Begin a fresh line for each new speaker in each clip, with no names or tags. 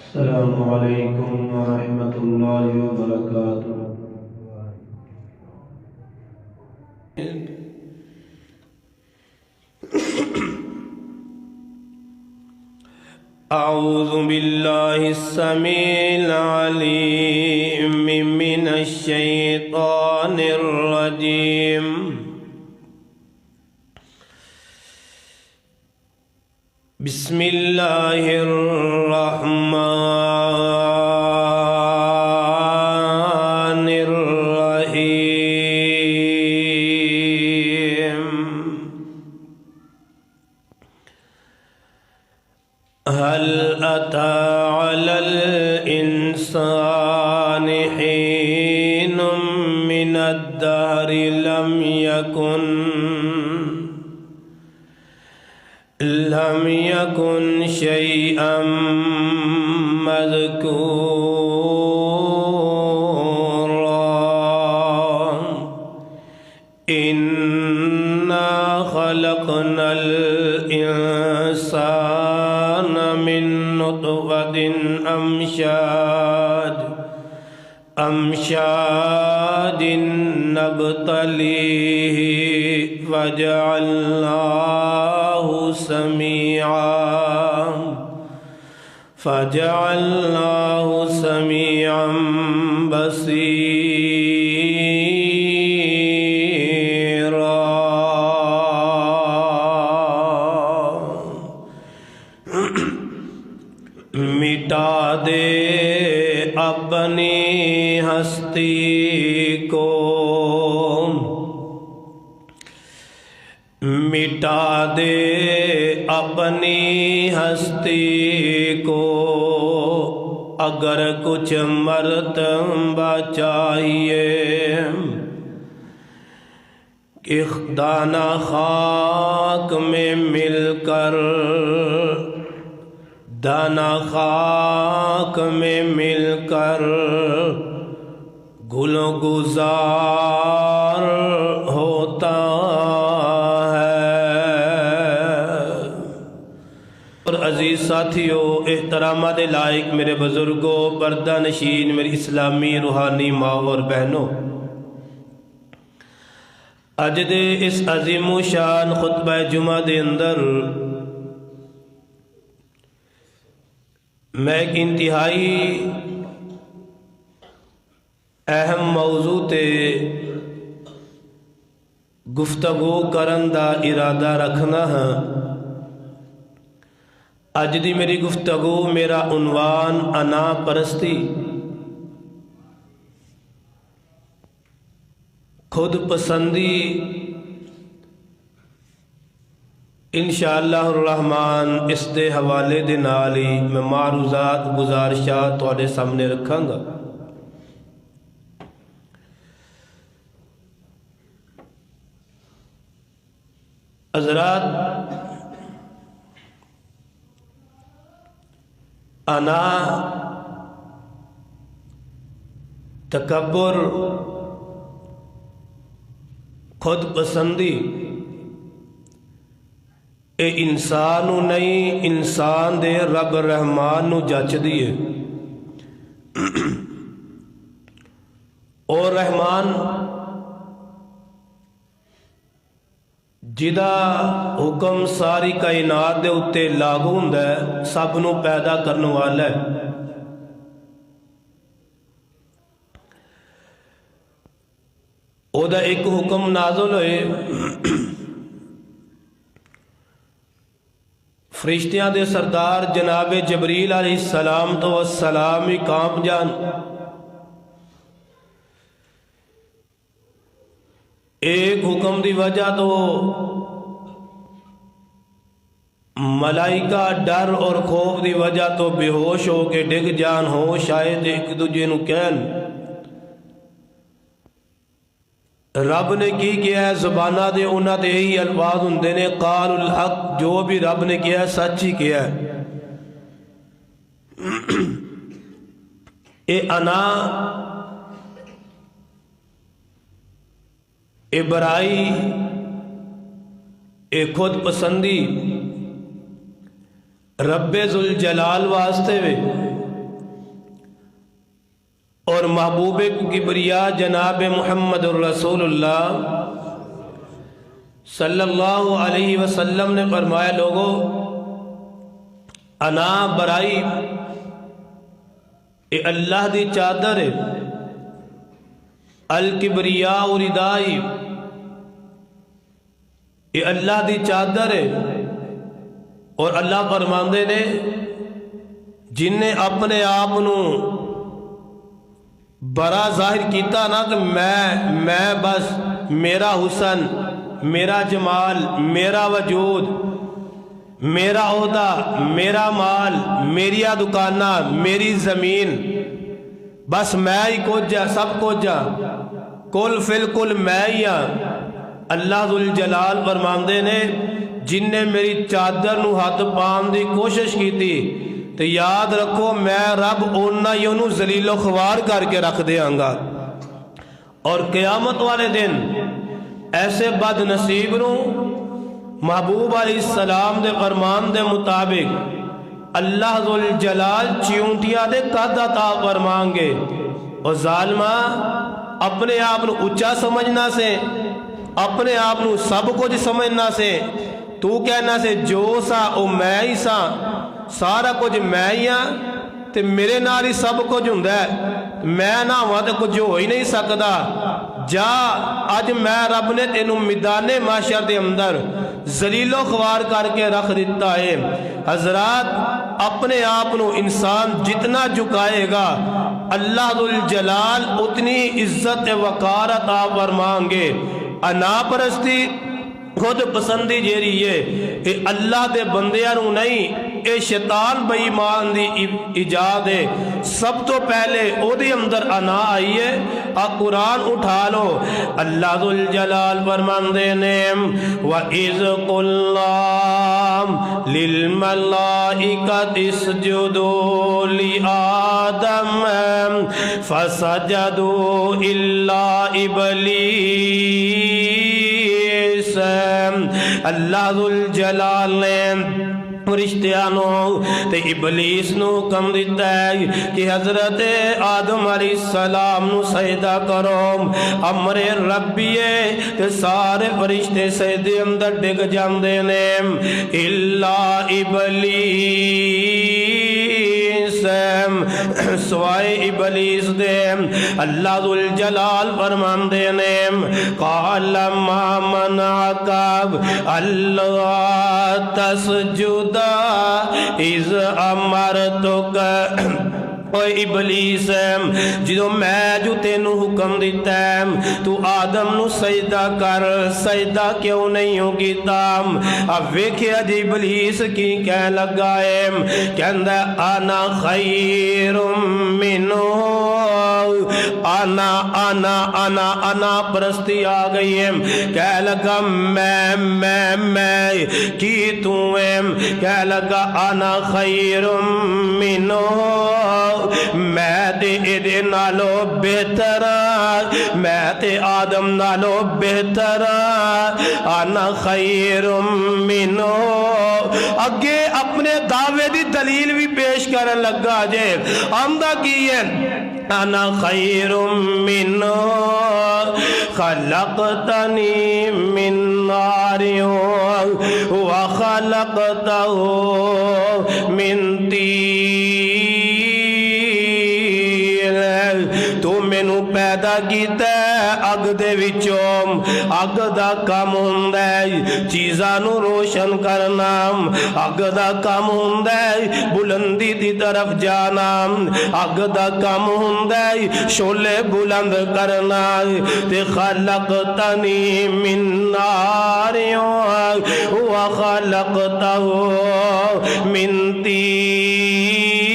السلام علیکم ورحمۃ اللہ وبرکاتہ۔
اعوذ باللہ السمیع العلیم من الشیطان الرجیم۔ بسم اللہ الرحمن الرحیم۔ هل أتى على الإنسان حين من الدهر لم يكن شيئا مذكورا إنا خلقنا الإنسان من نطفة أمشاج نبتليه فجعلناه سميعا بصيرا۔ مٹا دے اپنی ہستی کو، مٹا دے اپنی ہستی کو، اگر کچھ مرتبہ چاہیے کہ دانہ خاک میں مل کر، دانہ خاک میں مل کر گل و گزار ہوتا ہے۔ اور عزیز ساتھیو، احترامات لائق میرے بزرگوں، پردہ نشین میری اسلامی روحانی ماں اور بہنوں، اج دے اس عظیم و شان خطبہ جمعہ دے اندر میں ایک انتہائی اہم موضوع تے گفتگو کرن دا ارادہ رکھنا ہے۔ اج دی میری گفتگو، میرا عنوان انا پرستی، خود پسندی، انشاءاللہ الرحمن اس دے حوالے دے نال ہی میں معروضات گزارشات تواڈے سامنے رکھاں گا۔ حضرات، انا، تکبر، خود پسندی، اے انسان نو نہیں، انسان دے رب رحمان نو جچ دیئے۔ اور رحمان جدا حکم ساری کائنات دے اتے لاگو ہوندا ہے، سب نو پیدا کرنے والا ہے۔ او دا ایک حکم نازل ہوئے، فرشتیاں دے سردار جناب جبریل علیہ السلام تو السلام ہی کانپ جان۔ ایک حکم دی وجہ تو ملائکہ ڈر اور خوف دی وجہ تو بے ہوش ہو کے ڈگ جان، ہو شاید ایک دوجے نو کہن رب نے کی کیا ہے، زبانہ دے انہاں دے ہی الفاظ ہوندے نے، قال الحق، جو بھی رب نے کیا ہے سچ ہی کیا ہے۔ اے انا، اے برائی، اے خود پسندی رب ذوالجلال واسطے وے، اور محبوب کبریا جناب محمد الرسول اللہ صلی اللہ علیہ وسلم نے فرمایا، لوگو انا برائی اے اللہ دی چادر ہے، الکبریاء ردائی اے اللہ دی چادر ہے۔ اور اللہ فرماندے نے جن نے اپنے آپ نو بڑا ظاہر کیتا نا کہ میں بس میرا حسن، میرا جمال، میرا وجود، میرا عہدہ، میرا مال، میری دکانہ، میری زمین، بس میں ہی کچھ جا، سب کچھ جا، کل فی الکل میں ہی ہاں۔ اللہ ذوالجلال فرماندے نے جن نے میری چادر نو ہاتھ پان دی کوشش کی تھی تو یاد رکھو میں رب اونا ہی انہوں ذلیل و خوار کر کے رکھ دیاں گا۔ اور قیامت والے دن ایسے بد نصیب نو محبوب علیہ السلام دے فرمان دے مطابق اللہ ذوالجلال چیونٹیاں دے قد عطا فرمائیں گے۔ اور ظالمہ اپنے آپ نو اچھا سمجھنا سے، اپنے آپ نو سب کچھ سمجھنا سے، تو کہنا سے جو سا او میں ہی سا، سارا کچھ میں ہی ہاں تے میرے نال ہی سب کچھ ہوندا ہے، میں نہ ہوا تے کچھ ہو ہی نہیں سکدا۔ جا اج میں رب نے تینوں میدان محشر دے اندر ذلیل و خوار کر کے رکھ دیتا ہے۔ حضرات اپنے آپ نو انسان جتنا جھکائے گا اللہ ذوالجلال اتنی عزت وقار عطا فرمائیں گے۔ انا پرستی خود پسندی جیری ہے اے اللہ دے بندیاں نو نہیں، اے شیطان بے ایمان دی ایجاد ہے۔ سب تو پہلے او دے اندر انا آئی ہے۔ قرآن اٹھا لو، اللہ ذوالجلال فرماندے نے وَإِذْ قُلْنَا لِلْمَلَائِكَةِ اسْجُدُوا لِآدَمَ فَسَجَدُوا إِلَّا إِبْلِيسَ۔ اللہ ذوالجلال نے فرشتیانوں تے ابلیس نو حکم دیتا ہے کہ حضرت آدم علیہ السلام نو سجدہ کرو۔ امر ربیے تے سارے فرشتے سجدے اندر ڈگ جاندے نے الا ابلیس، سوائے ابلیس دے۔ اللہ ذوالجلال فرماندے نے قال ما منعک اللہ تسجد اذ امرتک۔ اوے ابلیس جدو میں جو تینوں حکم دیتا ہے تو آدم نو سجدہ کر، سجدہ کیوں نہیں ہو کیتا؟ اب ویکھیا جی ابلیس کی کہہ لگا ہے، کہندا انا خیر منہ، انا انا انا انا پرستی آ گئی ہے۔ کہہ لگا میں کی تو ہے، کہہ لگا انا خیر منہ، میں تے نالو بہتر، میں تے آدم نالو بہتر، انا خیر منہ۔ اگے اپنے دعوے دی دلیل بھی پیش کرن لگا جے، آمدہ کی ہے انا خیر منہ خلقتنی من نار وخلقتہ من طین۔ تو مینو پیدا کیتا ہے اگ دے وچوں، اگ دا کام ہوندا ہے چیزاں نو روشن کرنا، اگ دا کام ہوندا ہے بلندی دی طرف جانا، اگ دا کام ہوندا ہے شعلے بلند کرنا۔ تے خلقتنی من نار وخلقتہ من طین۔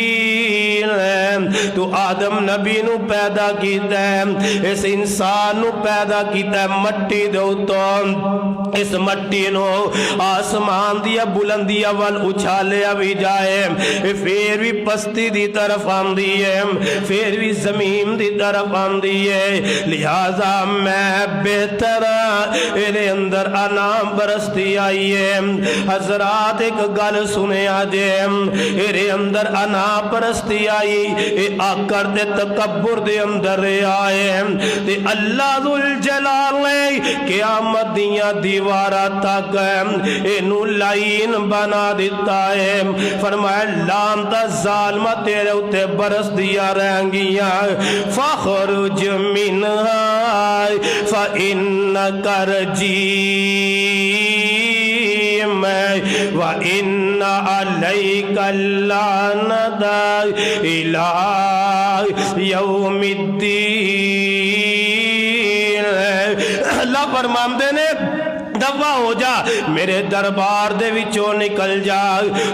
تو آدم نبی نو پیدا کیتا ہے، اس انسان نو پیدا کیتا ہے مٹی دے اوتوں، اس مٹی نو آسمان دیا بلندیاں وال اچھالیا بھی جائے، پھر بھی پستی دی طرف آندی ہے، پھر بھی زمین دی طرف آندی ہے۔ لہذا میں بہتر میرے اندر انا برستی آئی ہے۔ حضرات ایک گل سنیا جے، میرے اندر انا پرستی آئی، اے فکر تے تکبر دے اندر آئے تے اللہ ذوالجلال نے قیامت دیاں دیواراں تک اینو لائن بنا دیتا ہے فرمایا لعنت ظالمہ تیرے اتے برس دیا رہیں گیاں فخرج منہا فإنک رجیم وإن علیک اللعنت الی یوم الدین اللہ فرماندے نے دفع ہو جا میرے دربار دے وچوں نکل جا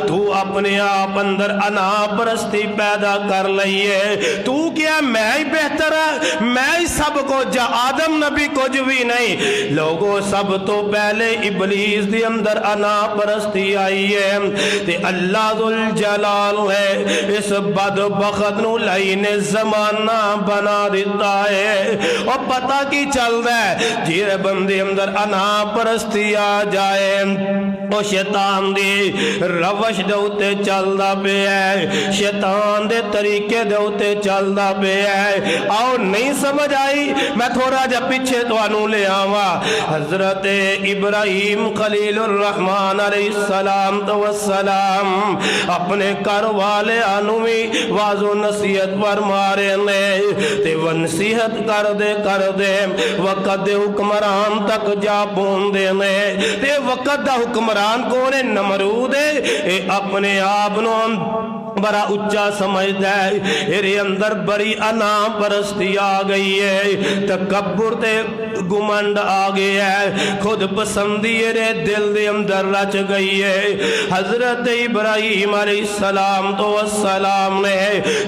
تو اپنے آپ اندر انا پرستی پیدا کر لئیے تو کیا میں ہی بہتر ہے میں ہی سب کو جا آدم نبی کچھ بھی نہیں لوگوں سب تو پہلے ابلیس دے اندر انا پرستی آئی ہے تے اللہ ذوالجلال ہے اس بدبخت نو لائن زمانہ بنا دیتا ہے اور پتہ کی چل رہا ہے جیرے بندے اندر انا پرستی آ جائے وہ شیطان دی روش دے اتے چلدا پہ ہے شیطان دے طریقے دے اتے چلدا پہ ہے آؤ نہیں سمجھ آئی میں تھوڑا جا پیچھے تو انو لے آواں حضرت ابراہیم خلیل الرحمن علیہ السلام تو والسلام اپنے کر والے انوی واض و نصیحت پر مارے نے تے وہ نصیحت کر دے وقت حکمران تک جا پون دے تے وقت دا حکمران کونے نمرود ہے اپنے آبنوں بڑا اچھا سمجھتا ہے میرے اندر بڑی انا پرستی آ گئی ہے تکبر تے گمنڈ آ گیا ہے خود پسندی میرے دل دے اندر رچ گئی ہے حضرت ابراہیم علیہ السلام تو السلام نے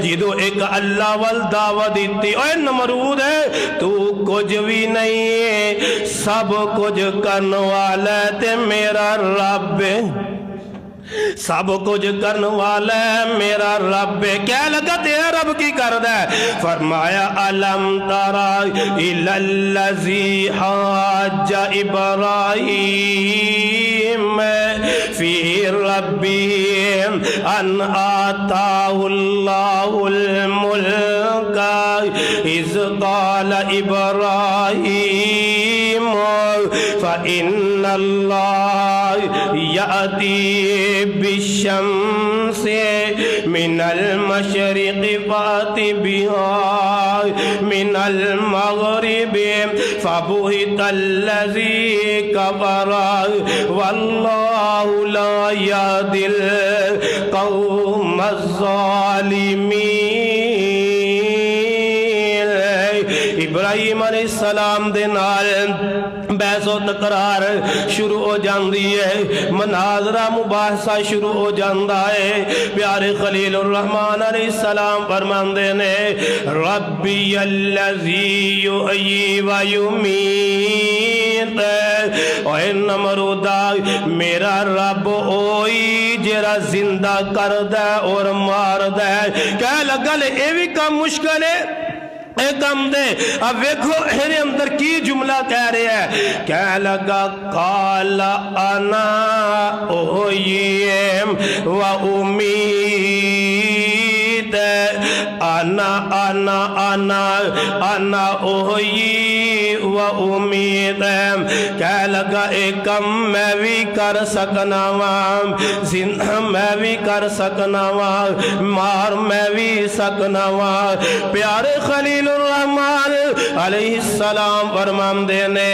جدو ایک اللہ والدعوت دیتی اے نمرود ہے تو کچھ بھی نہیں ہے سب کچھ کرنے والا تے میرا رب سب کچھ کرنے والا ہے میرا رب کیا لگا تیرا رب کی کرد ہے فرمایا علم ترى الى الذي حاج ابراہیم فی ربه ان آتاه الله الملک اذ قال ابراہیم فإن اللہ یأتی بالشمس من المشرق فات بها من المغرب فبهت الذي كفر والله لا يهدي القوم الظالمين ابراہیم علیہ السلام دے نال بحث و تقرار شروع ہو جاندی ہے مناظرہ مباحثہ شروع ہو جاندا ہے پیارے خلیل الرحمن علیہ السلام فرماندے نے ربی الذی یحیی و یمیت اے نمرودا میرا رب اوئی جڑا زندہ کردا اور ماردا ہے کہہ لگا لے اے وی کام مشکل ہے ایک کم دے اب ویکھو میرے اندر کی جملہ کہہ رہے ہیں کہہ لگا قال انا اویم و امید انا اوئی و امید کہہ لگا ایک کم میں بھی کر سکنا وام زندہ میں بھی کر سکنا وام مار میں بھی سکنا وام پیارے خلیل الرحمن علیہ السلام فرمان دینے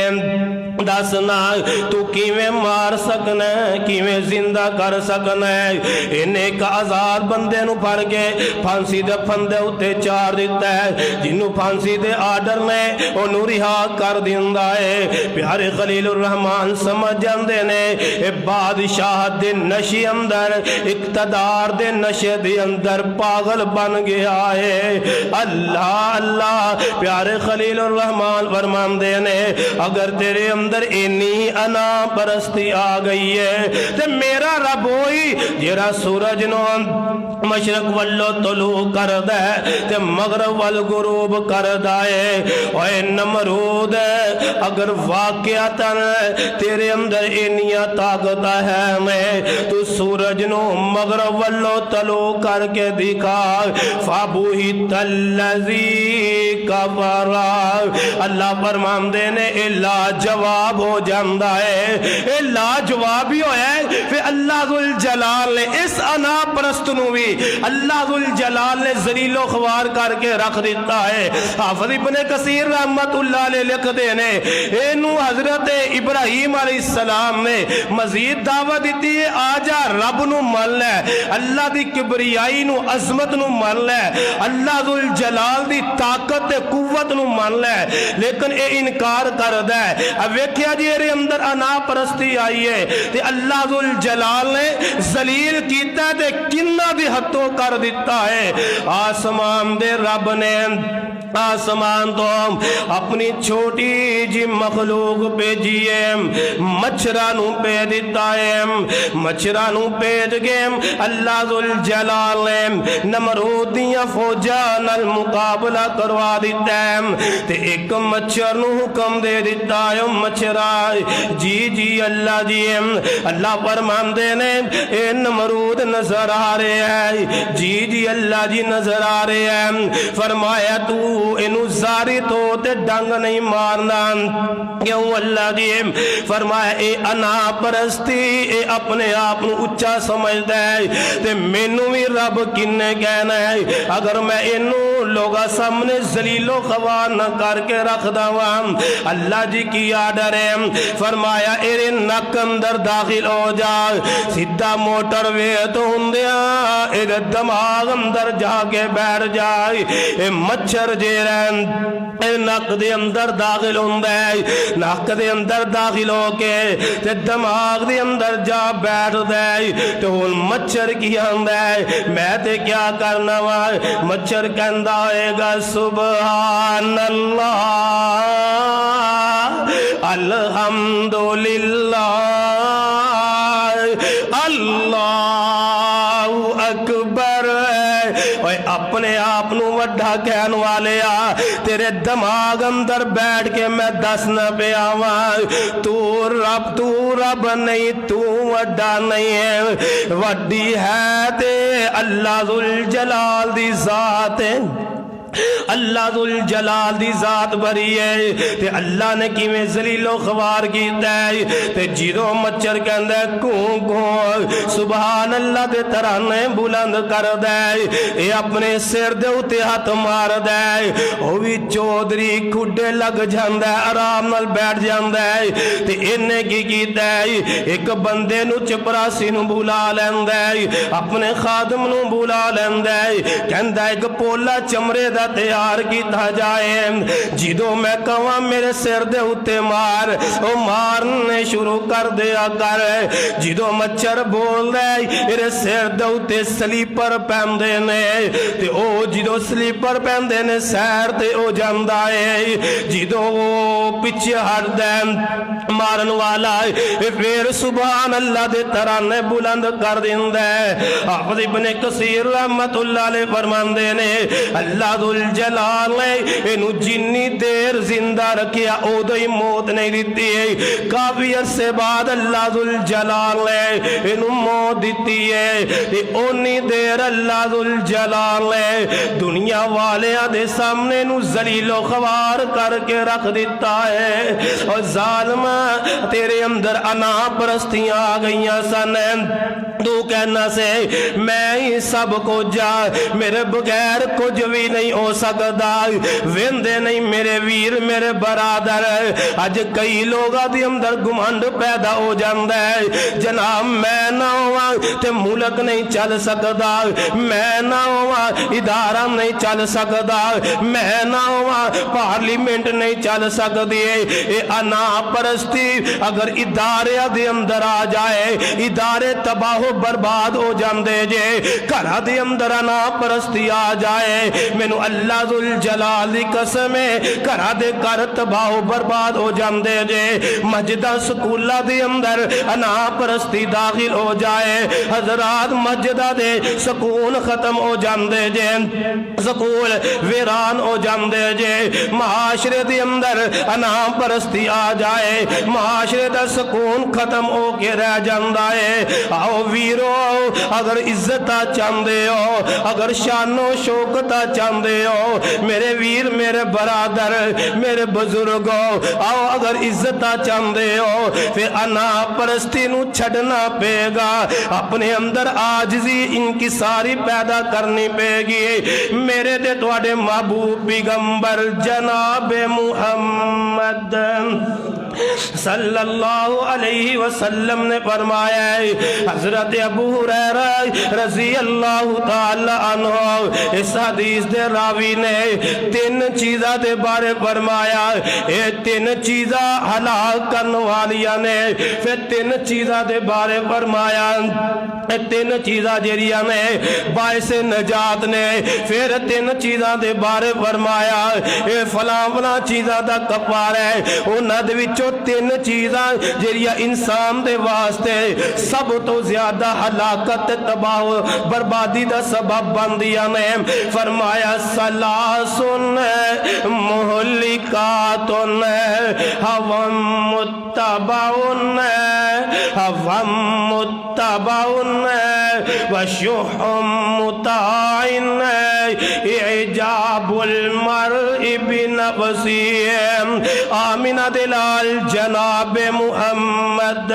دسنا تو کیویں مار سکنا ہے کیویں زندہ کر سکنا ہے انہیں کا آزاد بندے نو پھڑ کے پھانسی دے پھندے اتے چار دیتا ہے جنہوں پھانسی دے آڈر نے انہوں رہا کر دیندہ ہے پیارے خلیل الرحمن سمجھ جاندے نے بادشاہ دے نشی اندر اقتدار دے نشے دے اندر پاگل بن گیا ہے اللہ اللہ پیارے خلیل الرحمن فرمان دے نے اگر تیرے اندر اندر اینی انا پرستی آ گئی ہے تے میرا رب ہوئی جیڑا سورج نو مشرق والو طلوع کردہ ہے تے مغرب والغروب کردہ ہے۔ اوے نمرود اگر واقعاتاً تیرے اندر اینیاں طاقت ہے میں تو سورج نو مغرب والو طلوع کر کے دکھا فَبُهِتَ الَّذِي كَفَرَ اللہ فرماندے نے اے لاجواب ہو جاندہ ہے، اے لاجواب ہی ہویا ہے۔ پھر اللہ ذوالجلال نے اس انا پرست نو بھی اللہ ذوالجلال نے ذلیل و خوار کر کے رکھ دیتا ہے۔ حافظ ابن کثیر رحمت اللہ علیہ لکھ دینے اینو حضرت ابراہیم علیہ السلام نے مزید دعوت دیتی ہے آجا رب نو مان لے، اللہ دی کبریائی نو عظمت نو مان لے، اللہ ذوالجلال دی طاقت قوت نو مان لے، لیکن اے انکار کر دے۔ اب ویکھیا جی ایرے اندر انا پرستی آئی ہے تے اللہ ذوالجلال نے ذلیل کیتا تے کنہ دی حتوں کر دیتا ہے۔ آسمان دے رب نے آسمان تو اپنی چھوٹی جی مخلوق پہ جیے مچھرانو پہ دیتا ہے، مچھرانو پیج گئے اللہ ذوالجلال نے نمرودیاں فوجان المقابلہ کروا دیتا ہے تے ایک مچھر نو حکم دے دیتا ہے مچھرا جی جی اللہ جی اللہ فرمان دینے اے نمرود نظر آ رہے ہیں جی جی اللہ جی نظر آ رہے ہیں۔ فرمایا تو انو زاری تو تے ڈنگ نہیں مارنا کیوں اللہ جی؟ فرمایا اے انا پرستی اے اپنے آپ نو اچھا سمجھ دے تے مینو بھی رب کنے کہنا ہے اگر میں انو لوگا سامنے ذلیل و خوار نہ کر کے رکھ داوام اللہ جی کی آڈر ہے۔ فرمایا ایرے نک اندر داخل ہو جا سیدھا موٹر وے تو ہندیاں ایرے دماغ اندر جا کے بیٹھ جائے اے مچھر جے رہن اے نک دے اندر داخل ہوندے نک دے اندر داخل ہو کے تے دماغ دے اندر جا بیٹھ دے تو ہن مچھر کی آندے میں تے کیا کرنا وا مچھر کہندا ہوئے گا سبحان اللہ الحمدللہ اللہ اکبر۔ اپنے آپ نو وڈا کہن والے آ تیرے دماغ اندر بیٹھ کے میں دس نہ پہ آواں تو رب نہیں تو وڈا نہیں ہے وڈی ہے تے اللہ ذوالجلال دی ذات ہے اللہ ذوالجلال دی ذات بری ہے تے اللہ نے کیویں ذلیل و خوار کیتا ہے تے جدوں مچھر کہندا کوں کوں سبحان اللہ دے ترانے بلند کر دے اے اپنے سر دے اوتے ہاتھ مار دے او وی چودھری کھڈے لگ جاندا ہے آرام نال بیٹھ جاندا ہے تے اینے کی کیتا ہے ایک بندے نو چپراسی نو بلا لیندا ہے اپنے خادم نو بلا لیندا ہے کہندا ایک پولا چمڑے دا تیار کیتا جائے جدوں میں کہاں میرے سر دے ہوتے مار او مارنے شروع کر دیا کر جدوں مچھر بول دے میرے سر دے ہوتے سلیپر پہندے نے تے او جدوں سلیپر پہندے نے سیر تے او جاندا ہے جدوں او پچھے ہٹ دے مارن والا پھر سبحان اللہ دے ترانے بلند کر دیندا ہے۔ حافظ ابن کثیر رحمت اللہ علیہ فرماندے نے اللہ ذوالجلال نے انو جنی دیر زندہ رکھیا او دوئی موت نہیں دیتی ہے کافی عرصے بعد اللہ ذوالجلال نے انو موت دیتی ہے اونی دیر اللہ ذوالجلال نے دنیا والیاں دے سامنے نو ذلیل و خوار کر کے رکھ دیتا ہے اور ظالم تیرے اندر انا پرستیاں آ گئیاں سن تو کہنا سے میں ہی سب کو جا میرے بغیر کچھ بھی نہیں ہو سکتا ویندے نہیں میرے ویر میرے برادر اج کئی لوگاں دی اندر گمنڈ پیدا ہو جاندا ہے جناب میں نہ ہواں تے ملک نہیں چل سکدا میں نہ ہواں ادارہ نہیں چل سکدا میں نہ ہواں پارلیمنٹ نہیں چل سکدی اے انا پرستی اگر ادارے دے اندر آ جائے ادارے تباہ و برباد ہو جاندے جے گھراں دے اندر انا پرستی آ جائے مینوں اللہ ذل جلال دی قسم ہے گھراں دے گھر تباہ و برباد ہو جاندے جے مسجداں سکولاں دے اندر انا پرستی داخل ہو جائے حضرات مسجداں دے سکون ختم ہو جاندے جے سکول ویران ہو جاندے جے معاشرے دے اندر انا پرستی آ جائے معاشرے دا سکون ختم ہو کے رہ جاندا ہے آؤ ویرو اگر عزت چاہندے ہو اگر شان و شوکت چاہندے ہو میرے ویر میرے برادر میرے بزرگوں آؤ اگر عزت چاہندے ہو پھر انا پرستی نو چھڑنا پے گا اپنے اندر عاجزی انکساری پیدا کرنی پے گی میرے تے تواڈے محبوب پیغمبر جناب محمد صلی اللہ علیہ وسلم نے فرمایا ہے حضرت ابو ہریرہ رضی اللہ تعالی عنہ اس حدیث دے راوی نے تین چیزاں دے بارے فرمایا اے تین چیزاں ہلاک کرنے والیاں نے پھر تین چیزاں دے بارے فرمایا اے تین چیزاں جڑیاں نے باعث نجات نے پھر تین چیزاں دے بارے فرمایا اے فلاں فلاں چیزاں دا کفارہ ہے انہاں دے وچوں تین چیزاں جڑیاں انسان دے واسطے سب تو زیادہ ہلاکت تباہ بربادی دا سبب بندیاں نے فرمایا سلاسن مہلکاتن ہوا متبعن وشح مطاعن اعجاب المرء بنفسه آمینہ دلال جناب محمد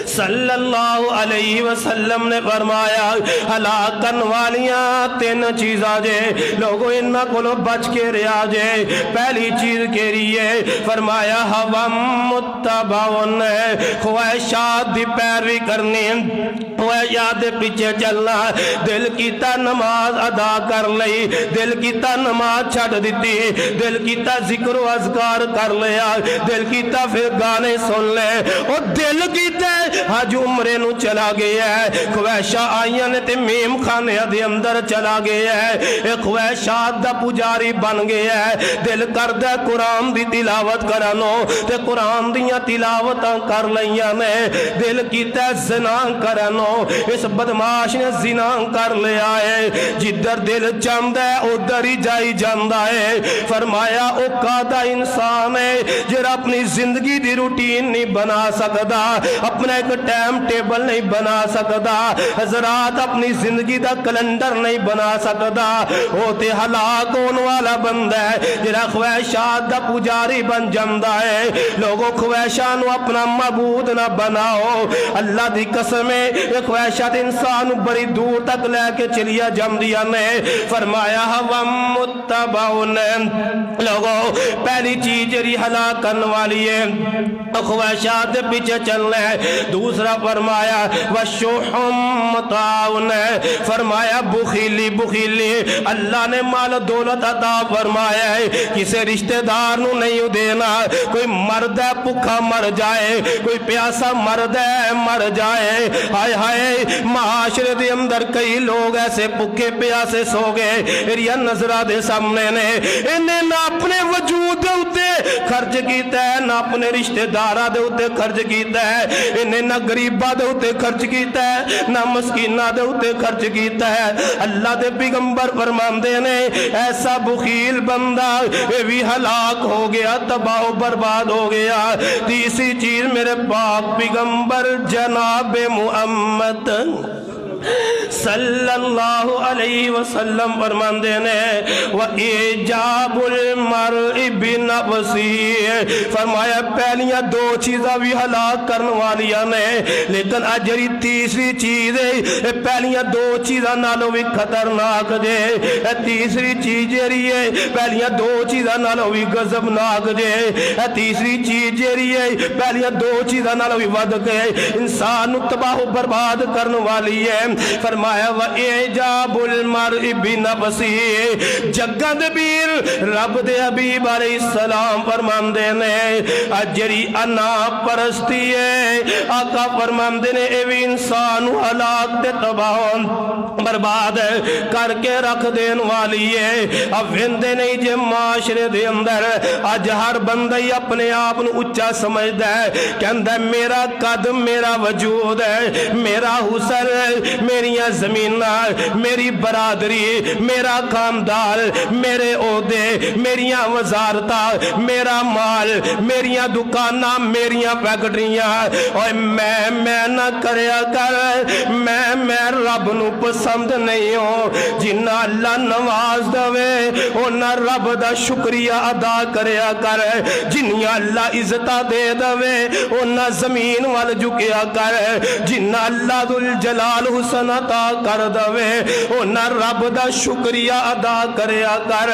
صلی اللہ علیہ وسلم نے فرمایا ہلاکن والیاں تین چیزاں جے لوگوں انہاں کولو بچ کے رہا جے پہلی چیز کے لیے فرمایا ہوا متبعن خواہشات دی پیروی کرنی خواہشات دے پیچھے چلنا دل کیتا نماز ادا کر لئی دل کیتا نماز چھڑ دیتی دل کیتا ذکر و اذکار کر لیا دل کیتا پھر گانے سن لے اور دل کیتا حج عمرے نو چلا گیا ہے خواہشاں آئیاں نے تے میم خانے دے اندر چلا گیا ہے ایک خواہشات دا پجاری بن گیا ہے دل کردہ قرآن دی تلاوت کرانو تے قرآن دیاں تلاوتاں کر لیاں نے دل کیتا زنا کرانو اس بدماش نے زنا کر لیا ہے جدر دل چاندہ ہے ادھر ہی جائی جاندہ ہے فرمایا او کادا انسان ہے جر اپنی زندگی دی روٹین نہیں بنا سکدا اپنا ایک ٹائم ٹیبل نہیں بنا سکدا حضرات اپنی زندگی دا کلنڈر نہیں بنا سکدا ہوتے ہلاک ہونے والا بندہ ہے جرا خواہشات دا پجاری بن جاندہ ہے لوگوں خواہشان اپنا معبود نہ بناؤ اللہ دی قسم ہے یہ خواہشات انسان بڑی دور تک لے کے چلیا جمدیا نے فرمایا ہوا متبعن لوگوں پہلی چیز جری ہلاک کرنے والی ہے خواہشات پیچھے چلنا ہے دوسرا فرمایا وشح مطاعن فرمایا بخیلی بخیلی اللہ نے مال دولت عطا فرمایا ہے کسی رشتہ دار نو نہیں دینا کوئی مرد ہے پکھا مر جائے کوئی پیاسا مرد ہے مر جائے ہائے ہائے معاشرے دے اندر کئی لوگ ایسے پکھے پیاسے سو گئے ریا نظرہ دے سامنے نے انہیں نہ اپنے وجود دے ہوتے خرچ کیتا ہے نہ اپنے رشتہ دارہ دے ہوتے خرچ کیتا ہے انہیں نہ غریبہ دے ہوتے خرچ کیتا ہے نہ مسکینہ دے ہوتے خرچ کیتا ہے اللہ دے پیغمبر فرماندے نے ایسا بخیل بندہ یہ بھی ہلاک ہو گیا تباہ و برباد ہو گیا تیسری چیز میرے پاک پیغمبر جناب محمد صلی اللہ علیہ وسلم فرماندے نے وَإِجَابُ الْمَرْءِ بِنَفْسِهِ فرمایا پہلیاں دو چیزاں بھی ہلاک کرنے والیاں نے لیکن اجری تیسری چیز ہے پہلیاں دو چیزاں نالوں بھی خطرناک جے تیسری چیز جری ہے پہلیاں دو چیزاں نالوں بھی غضبناک جے تیسری چیز جری ہے پہلیاں دو چیزاں نالوں بھی ود کے انسان تباہ و برباد کرنے والی ہے فرمایا وَإِعْجَابُ الْمَرْءِ بِنَفْسِهِ جگت بیر رب دے حبیب علیہ السلام فرماندے نے جڑی انا پرستی ہے آقا فرماندے نے اے بھی انسان ہلاک تے تباہ برباد کر کے رکھ دین والی ہے اب ویندے نہیں جے معاشرے دے اندر اج ہر بندہ ہی اپنے آپ نو اچا سمجھدا ہے کہندا میرا قد میرا وجود ہے میرا حسن میریاں زمیناں میری برادری میرا خاندان میرے عہدے میریاں وزارتاں میرا مال میریاں دکاناں میریاں فیکٹریاں اور میں نہ کریا کر میں رب نو پسند نہیں ہوں جنہ اللہ نواز دوے انہ رب دا شکریہ ادا کریا کر جنہ اللہ عزتہ دے دوے انہ زمین وال جھکیا کر جنہ اللہ ذوالجلال حسن عطا کر دوے انہ رب دا شکریہ ادا کریا کر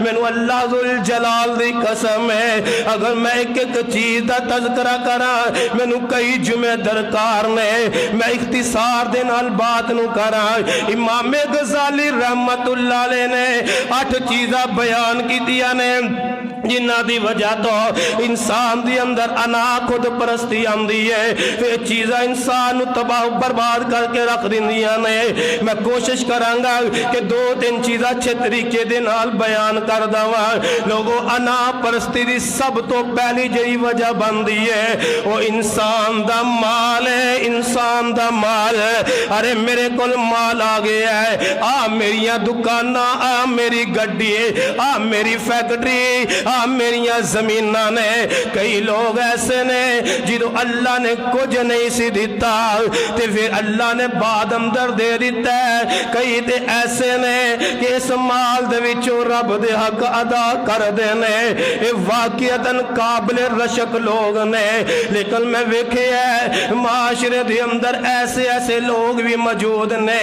مینوں اللہ ذوالجلال دی قسم ہے اگر میں ایک چیز دا تذکرہ کراں مینوں کئی جمعے درکار نے میں اختصار دے نال بات نو کراں امام غزالی رحمت اللہ علیہ نے 8 چیزاں بیان کی دیا نے جنہ دی وجہ تو انسان دی اندر انا خود پرستی آندی ہے یہ چیزاں انسان تباہ برباد کر کے رکھ دیندیاں نے میں کوشش کرانگا کہ 2-3 چیزاں اچھے طریقے دے نال بیان کر داواں لوگوں انا پرستی دی سب تو پہلی جئی وجہ بندی ہے وہ انسان دا مال ہے انسان دا مال ارے میرے کول مال آ گیا ہے میریاں دکاناں میری گڈی آ میری فیکٹری میریاں زمیناں نے کئی لوگ ایسے نے جدو اللہ نے کچھ نہیں سی دیتا تے پھر اللہ نے بعد اندر دے دیتا ہے کئی تے ایسے نے کہ اس مال دے وچوں رب دے حق ادا کر دینے اے واقعتاً قابل رشک لوگ نے لیکن میں ویکھے ہے معاشرے دے اندر ایسے لوگ بھی موجود نے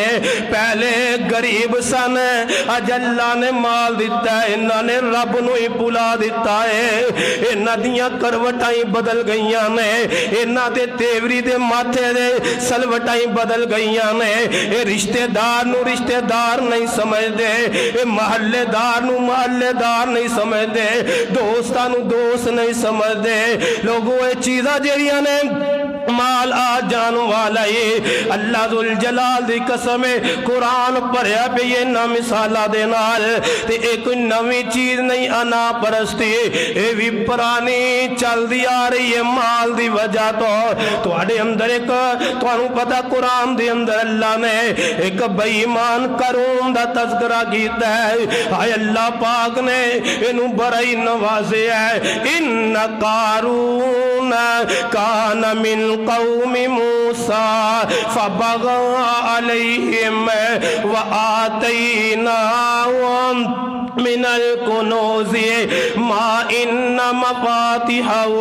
پہلے غریب سن اج اللہ نے مال دیتا ہے انہاں نے رب نو ہی بلا دیتا ہے انہاں دیاں کروٹائیں بدل گئیاں نے انہاں دے تیوری دے ماتھے دے سلوٹائیں بدل گئیاں نے اے رشتہ دار نو رشتہ دار نہیں سمجھ دے اے محلے دار نو محلے دار نہیں سمجھ دے دوستاں نو دوست نہیں سمجھ دے لوگوں اے چیزاں جڑیاں نے مال آ جان والا ہے اللہ ذوالجلال دی قسم قرآن پڑھیا پہ یہ نہ مثالہ دے نال تے ایک نوی چیز نہیں انا پرستی اے بھی پرانی چل دی آ رہی ہے مال دی وجہ تو اڑے اندر ایک تو انہوں پتا قرآن دے اندر اللہ نے ایک بے ایمان قارون دا تذکرہ کیتا ہے آئے اللہ پاک نے انہوں بڑائی نوازے ہے ان قارون کان من قوم موسیٰ فبغى عليهم وآتيناهم من الكنوز ما إن مفاتحه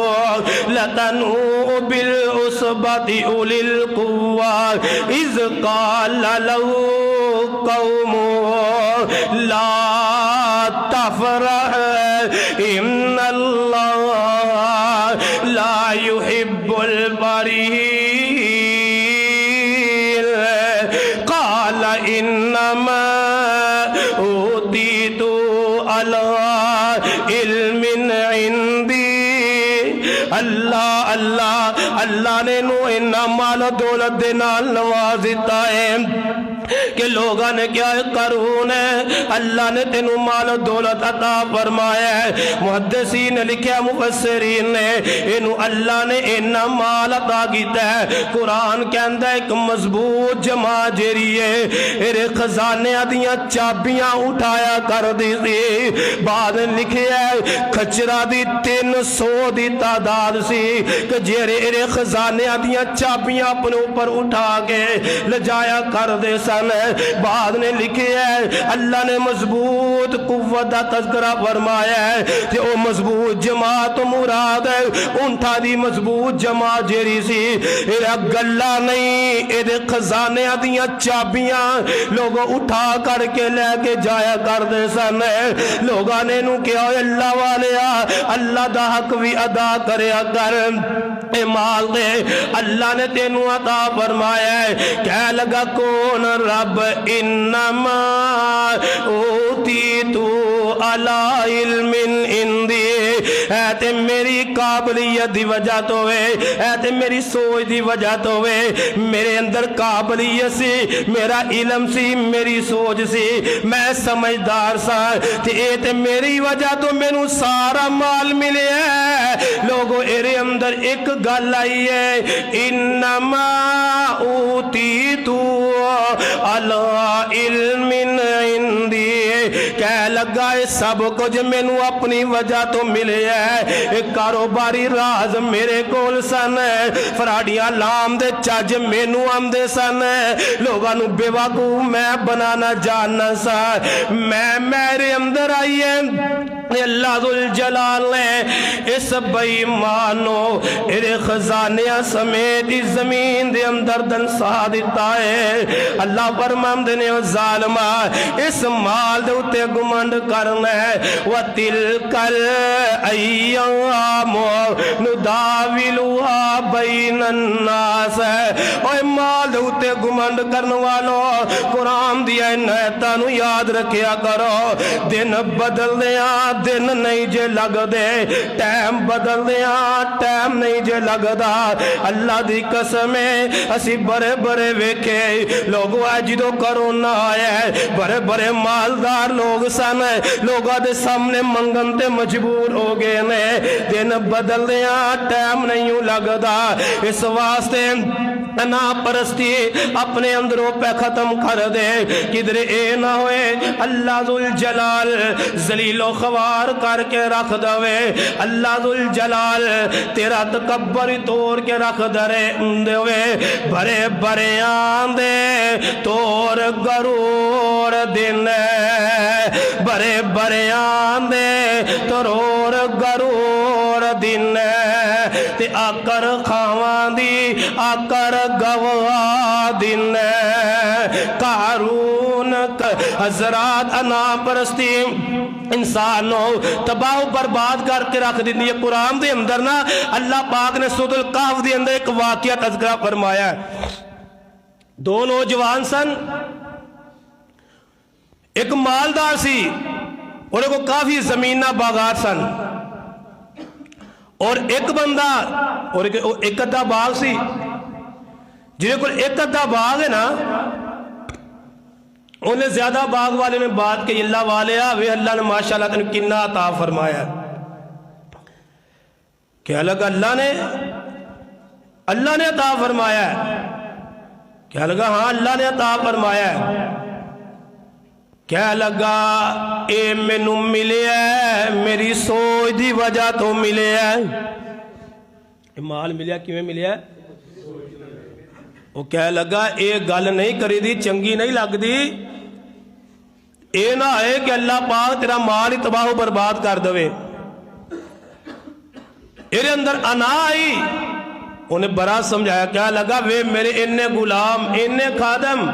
لتنوء بالعصبة أولي القوة إذ قال له قومه لا تفرح إن الله لا يحب الفرحين قال إنما أوتيت على علم عندي اللہ نے نو انہا مال دولت دے نال نواز دیتا ہے کہ لوگاں نے کیا قارون ہے اللہ نے تینوں مال دولت عطا فرمایا ہے محدثین نے لکھیا مفسرین نے انہوں اللہ نے انہا مال عطا کیتا ہے قرآن کہندہ ایک مضبوط جمع جیری ہے ایرے خزانے دیاں چابیاں اٹھایا کر دی تھی بعد لکھیا ہے کھچرا دی 300 دی تعداد سی کہ جیرے ایرے خزانے دیاں چابیاں اپنے اوپر اٹھا کے لجایا کر دے سن بعد نے لکھے ہے اللہ نے مضبوط قوت دا تذکرہ فرمایا ہے کہ او مضبوط جماعت مراد ہے انٹھا دی مضبوط جماعت جیری سی ایرا گلہ نہیں ایدے خزانے دیاں چابیاں لوگوں اٹھا کر کے لے کے جایا کر دے سن لوگاں نے نو کیا اللہ والیا اللہ دا حق بھی ادا کریا کر مال دے اللہ نے تینوں عطا فرمایا ہے کہہ لگا کون رب انما اوتیتو علی علم عندی اے تے میری قابلیت دی وجہ تو ہے اے تے میری سوچ دی وجہ تو ہے میرے اندر قابلیت سی میرا علم سی میری سوچ سی میں سمجھدار سا تے اے تے میری وجہ تو مینوں سارا مال ملے ہے لوگوں ایرے اندر ایک گل آئی ہے انما اوتیتو علی علم عندی کہہ لگا ہے سب کچھ مینوں اپنی وجہ تو ملے ہے ایک کاروباری راز میرے کول سن فراڈیاں لام دے چج مینوں آندے سن لوگاں نوں بے وقوف میں بنانا جاننا سا میں میرے اندر آئی ہے اللہ ذوالجلال نے اس بے ایمانو ایرے خزانیاں سمیت اس زمین دے اندر دنسا دیتا ہے اللہ فرماندے نے ظالمہ اس مال دے اتے گمنڈ کرنا ہے وَتِلْكَ الْأَيَّامُ نُدَاوِلُهَا بَيْنَ النَّاسِ اوہ مال دے اتے گمنڈ کرنے والوں قرآن دیا نعتاں نو یاد رکھیا کرو دن بدل دیا دن نہیں جے لگ دے ٹائم بدل دیا ٹائم نہیں جے لگ دا اللہ دی قسم ہے اسی بڑے بڑے ویکھے لوگوں جدو کرونا آیا ہے بڑے بڑے مالدار لوگ سن لوگوں دے سامنے منگن تے مجبور ہو گئے نے دن بدل دیا ٹائم نہیں لگ دا اس واسطے نا پرستی اپنے اندروں پہ ختم کر دے کدھر اے نہ ہوئے اللہ ذوالجلال ذلیل و خوار کر کے رکھ دوے اللہ ذوالجلال تیرا تکبر توڑ کے رکھ دوے بھرے بھرے آندے تور گرور دن بھرے بھرے آندے ترور گرور دن تے آکر خواہاں دی آکر گواہ دن قارون حضرات انا پرستی انسانوں تباہ و برباد کر کے رکھ دی یہ قرآن دے اندر نا اللہ پاک نے سورۃ الکہف دے اندر ایک واقعہ تذکرہ فرمایا ہے دو نوجوان سن ایک مالدار سی اور ایک کافی زمینہ باغات سن اور ایک بندہ اور ایک ادھا باغ سی جنہیں کو ایک ادھا باغ ہے نا انہیں زیادہ باغ والے نے بات کہ اللہ والے آوے اللہ نے ماشاءاللہ تنہیں کنہ عطا فرمایا کیا لگا اللہ نے عطا فرمایا ہے کیا لگا ہاں اللہ نے عطا فرمایا ہے کیا لگا اے مینوں ملے ہے میری سوچ دی وجہ تو ملے ہے اے مال ملیا کیویں ملیا ہے وہ کہہ لگا اے گل نہیں کری دی چنگی نہیں لگ دی اے نہ ہے کہ اللہ پاک تیرا مال ہی تباہ و برباد کر دوے ایرے اندر انا آئی انہیں بڑا سمجھایا کیا لگا وے میرے انہیں غلام انہیں خادم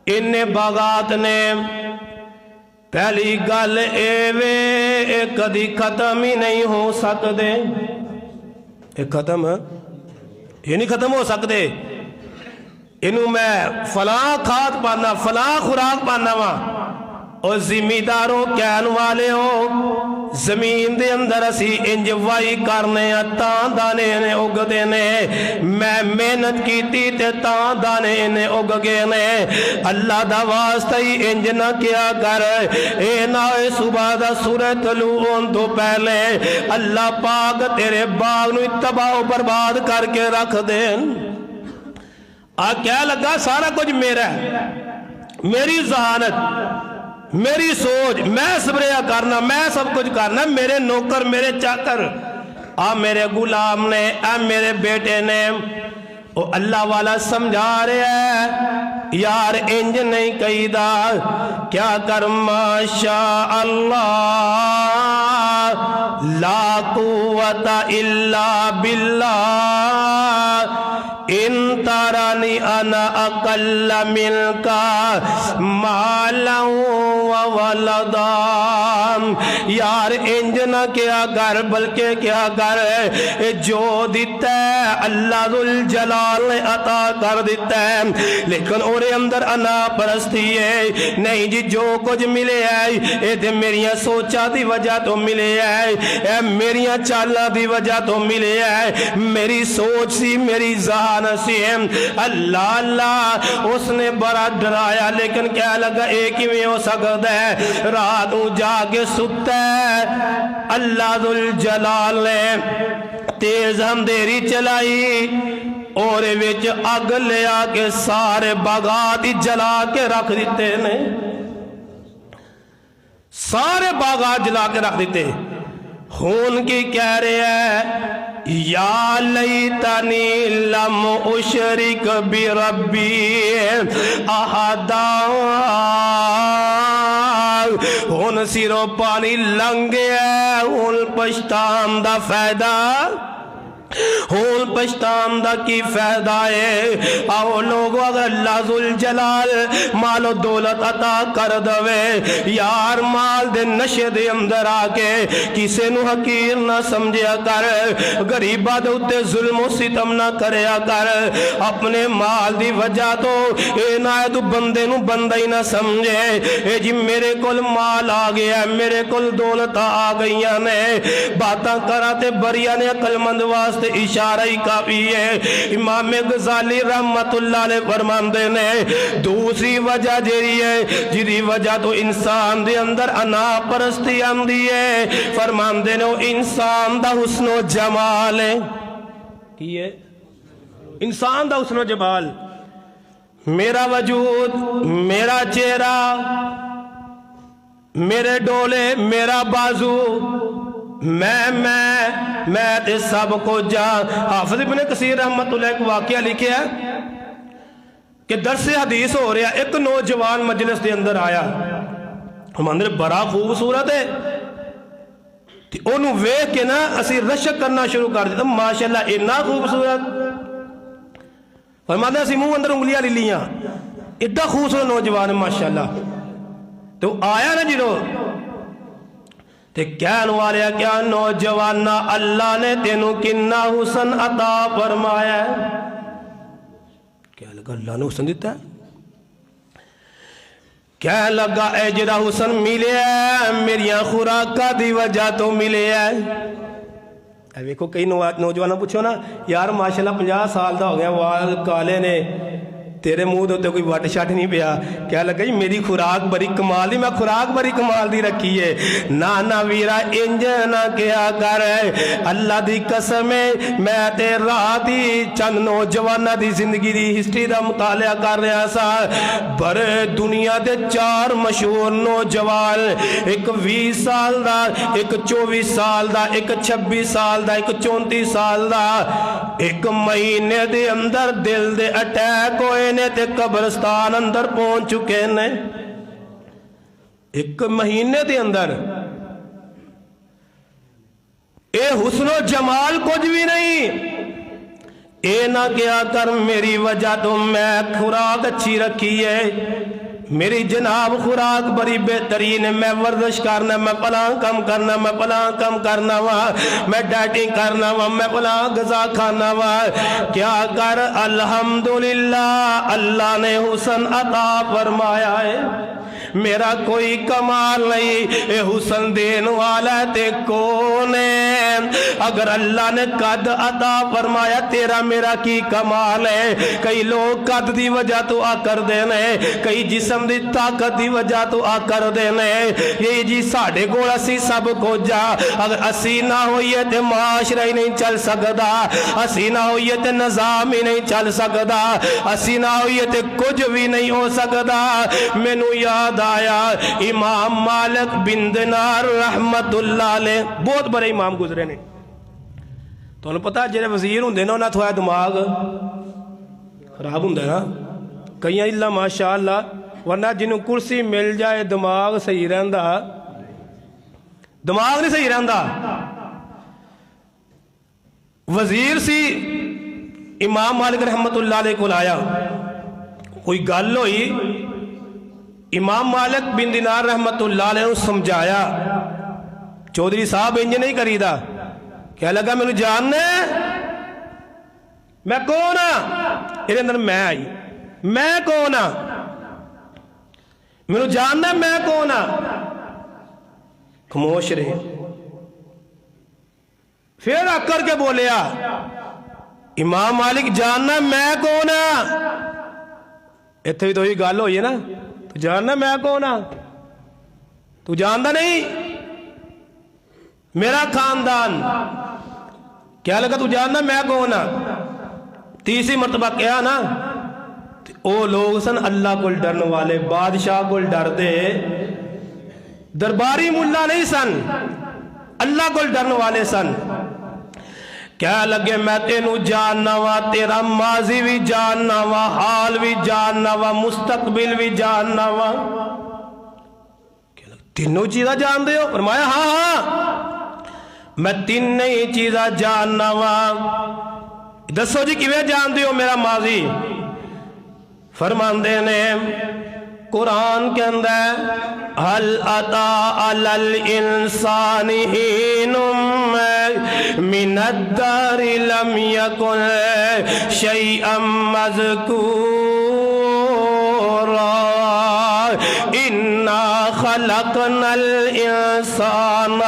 انہیں باغات نے پہلی گل اے وے کدی ختم ہی نہیں ہو سکتے ایک ختم یہ نہیں ختم ہو سکتے انہوں میں فلاں کھاد پانا فلاں خوراک پانا وہاں اور زمینداروں کہن والے ہو زمین دے اندر اسی انجوائی کرنے تاں دانے نے اگ دینے میں محنت کیتی تے تاں دانے نے اگ گئے نے اللہ دا واسطہ ہی انج نہ کیا کر اے نہ صبح دا سورج طلوع ہون تو پہلے اللہ پاک تیرے باغ نو تباہ و برباد کر کے رکھ دین کیا لگا سارا کچھ میرا ہے میری ذہانت میری سوچ میں سبریا کرنا میں سب کچھ کرنا میرے نوکر میرے چاکر میرے غلام نے میرے بیٹے نے اللہ والا سمجھا رہے ہیں یار انج نہیں کہی دا کیا کر ماشاء اللہ لا قوت الا باللہ ان ترانی انا اقل منکا مالا وولدا، یار انج نہ کیا کر بلکہ کیا کر جو دیتا ہے اللہ ذوالجلال نے عطا کر دیتا ہے، لیکن اور اندر انا پرستی ہے، نہیں جی جو کچھ ملے ہے اے تے میریاں سوچا دی وجہ تو ملے ہے، اے میریاں چالا دی وجہ تو ملے ہے، میری سوچ سی میری ذہن سی، اللہ اللہ اس نے بڑا ڈرایا، لیکن کیا لگا ایک ہی میں ہو سکتا ہے، رات جا کے ستا ہے، اللہ ذوالجلال نے تیز اندھیری چلائی اور وچ اگ لیا کے سارے باغات جلا کے رکھ دیتے نے، سارے باغات جلا کے رکھ دیتے، خون کی کہہ رہے ہیں یا لیتنی لم اشرک بربی احدا، ہن سروں پانی لنگ گیا، ہن پچھتان دا فائدہ، ہون پشتان دا کی فائدہ ہے، آؤ لوگو اگر اللہ ذوالجلال مال و دولت عطا کر دوے، یار مال دے نشے دے اندر آکے کسے نو حقیر نہ سمجھیا کر، غریبہ دے اتے ظلم و ستم نہ کریا کر، اپنے مال دی وجہ تو اے نہ تو بندے نو بندہ ہی نہ سمجھے، اے جی میرے کل مال آ گیا، میرے کل دولت آ گئیاں نے، باتاں کراتے بریاں نے عقل مند واسطے اشارہ ہی کافی ہے۔ امام غزالی رحمت اللہ علیہ فرماندے نے دوسری وجہ جیری ہے جیری وجہ تو انسان دے اندر انا پرستی آندی ہے، فرماندے نے انسان دا حسن و جمال ہے، کی ہے انسان دا حسن و جمال، میرا وجود، میرا چہرہ، میرے ڈولے، میرا بازو، میں تے سب کو جان۔ حافظ ابن کثیر رحمت اللہ ایک واقعہ لکھے ہے کہ درس حدیث ہو رہا، ایک نوجوان مجلس دے اندر آیا، ہم اندر بڑا خوبصورت ہے، انہوں ویکھ کے نا اسی رشک کرنا شروع کر دیتا، ماشاءاللہ اتنا خوبصورت، فرماتے ہیں اسی منہ اندر انگلیاں لے لیاں، اتنا خوبصورت نوجوان ہے ماشاءاللہ۔ تو آیا نا جنہوں تے کہن والے کیا نوجوانہ اللہ نے تینوں کننا حسن عطا فرمایا ہے، کیا لگا اللہ نے حسن دیتا ہے، کیا لگا اے جڑا حسن ملے ہے میریاں خوراکاں دی وجہ تو ملے ہے۔ اے ویکھو کئی نوجوانوں پوچھو نا یار ماشاءاللہ 50 سال دا ہو گیا، وال کالے نے، تیرے منہ دے کوئی وٹ شٹ نہیں پیا، کیا لگا جی میری خوراک بڑی کمال دی، میں خوراک بڑی کمال دی رکھی ہے، نانا ویرا انج نہ کیا کر، اللہ دی قسم ہے میں تے رات دی چند نوجوانہ دی زندگی دی ہسٹری دا مطالعہ کر رہا سا، بڑے دنیا دے 4 مشہور نوجوان، ایک 20 سال دا، ایک 24 سال دا، ایک 26 سال دا، ایک 34 سال دا، ایک مہینے دے اندر دل دے اٹیک ہوئے نے تے قبرستان اندر پہنچ چکے نے، ایک مہینے دے اندر۔ اے حسن و جمال کچھ بھی نہیں، اے نہ کیا کر میری وجہ تو میں خوراک اچھی رکھی ہے، میری جناب خوراک بڑی بہترین ہے، میں ورزش کرنا، میں پلاں کم کرنا، میں پلاں کم کرنا وا، میں ڈائٹنگ کرنا وا، میں پلاں غذا کھانا وا، کیا کر الحمدللہ اللہ نے حسن عطا فرمایا ہے، میرا کوئی کمال نہیں، اے حسن دین والا تے کون ہے، اگر اللہ نے قد عطا فرمایا تیرا میرا کی کمال ہے، کئی لوگ قد دی وجہ تو آ کر دینے، کئی جسم دی طاقت دی وجہ تو آ کر دینے، یہ جی ساڑھے گوڑا سی سب کو جا، اگر اسی نہ ہوئیے تے معاشرہ ہی نہیں چل سکدا، اسی نہ ہوئیے تے نظام ہی نہیں چل سکدا، اسی نہ ہوئیے تے کچھ بھی نہیں ہو سکدا۔ میں نو یاد آیا امام مالک بن دینار رحمت اللہ علیہ، بہت بڑے امام گزرے نے، تو انہوں پتا جیرے وزیر ہوں دینا انہوں تھوڑا دماغ خراب ہوں دینا، کہیں اللہ ماشاءاللہ، ورنہ جنہوں کرسی مل جائے دماغ صحیح رہندا، دماغ نہیں صحیح رہندا۔ وزیر سی امام مالک رحمت اللہ علیہ کو آیا، کوئی گل ہوئی، امام مالک بن دینار رحمت اللہ علیہ سمجھایا، چودھری صاحب انج نہیں کری دا، کہہ لگا میں جاننا ہے میں کون ہاں؟ یہ اندر میں آئی، میں کون ہاں؟ میں جاننا میں کون ہاں؟ خاموش رہے، پھر اکڑ کے بولیا امام مالک جاننا میں کون ہاں؟ اتنے بھی تو ہی گل ہوئی ہے نا، تو جاننا میں کون ہاں؟ تو جانتا نہیں میرا خاندان؟ کیا لگا تو جاننا میں کون ہاں؟ تیسری مرتبہ کیا نا، او لوگ سن اللہ کو ڈرن والے، بادشاہ کو ڈر دے، درباری ملا نہیں سن، اللہ کو ڈرن والے سن۔ کیا لگے میں تینوں جاننا وا، تیرا ماضی بھی جاننا وا، حال بھی جاننا وا، مستقبل بھی جاننا وا۔ تینوں چیزاں جان دے ہو؟ فرمایا ہاں ہاں میں تین ہی چیزاں جاننا وا۔ دسو جی کیویں جان دے ہو میرا ماضی؟ فرماندے نے قرآن کے اندر حل اتا علی الانسان حین من الدہر لم یکن شیئا مذکورا انا خلقنا الانسان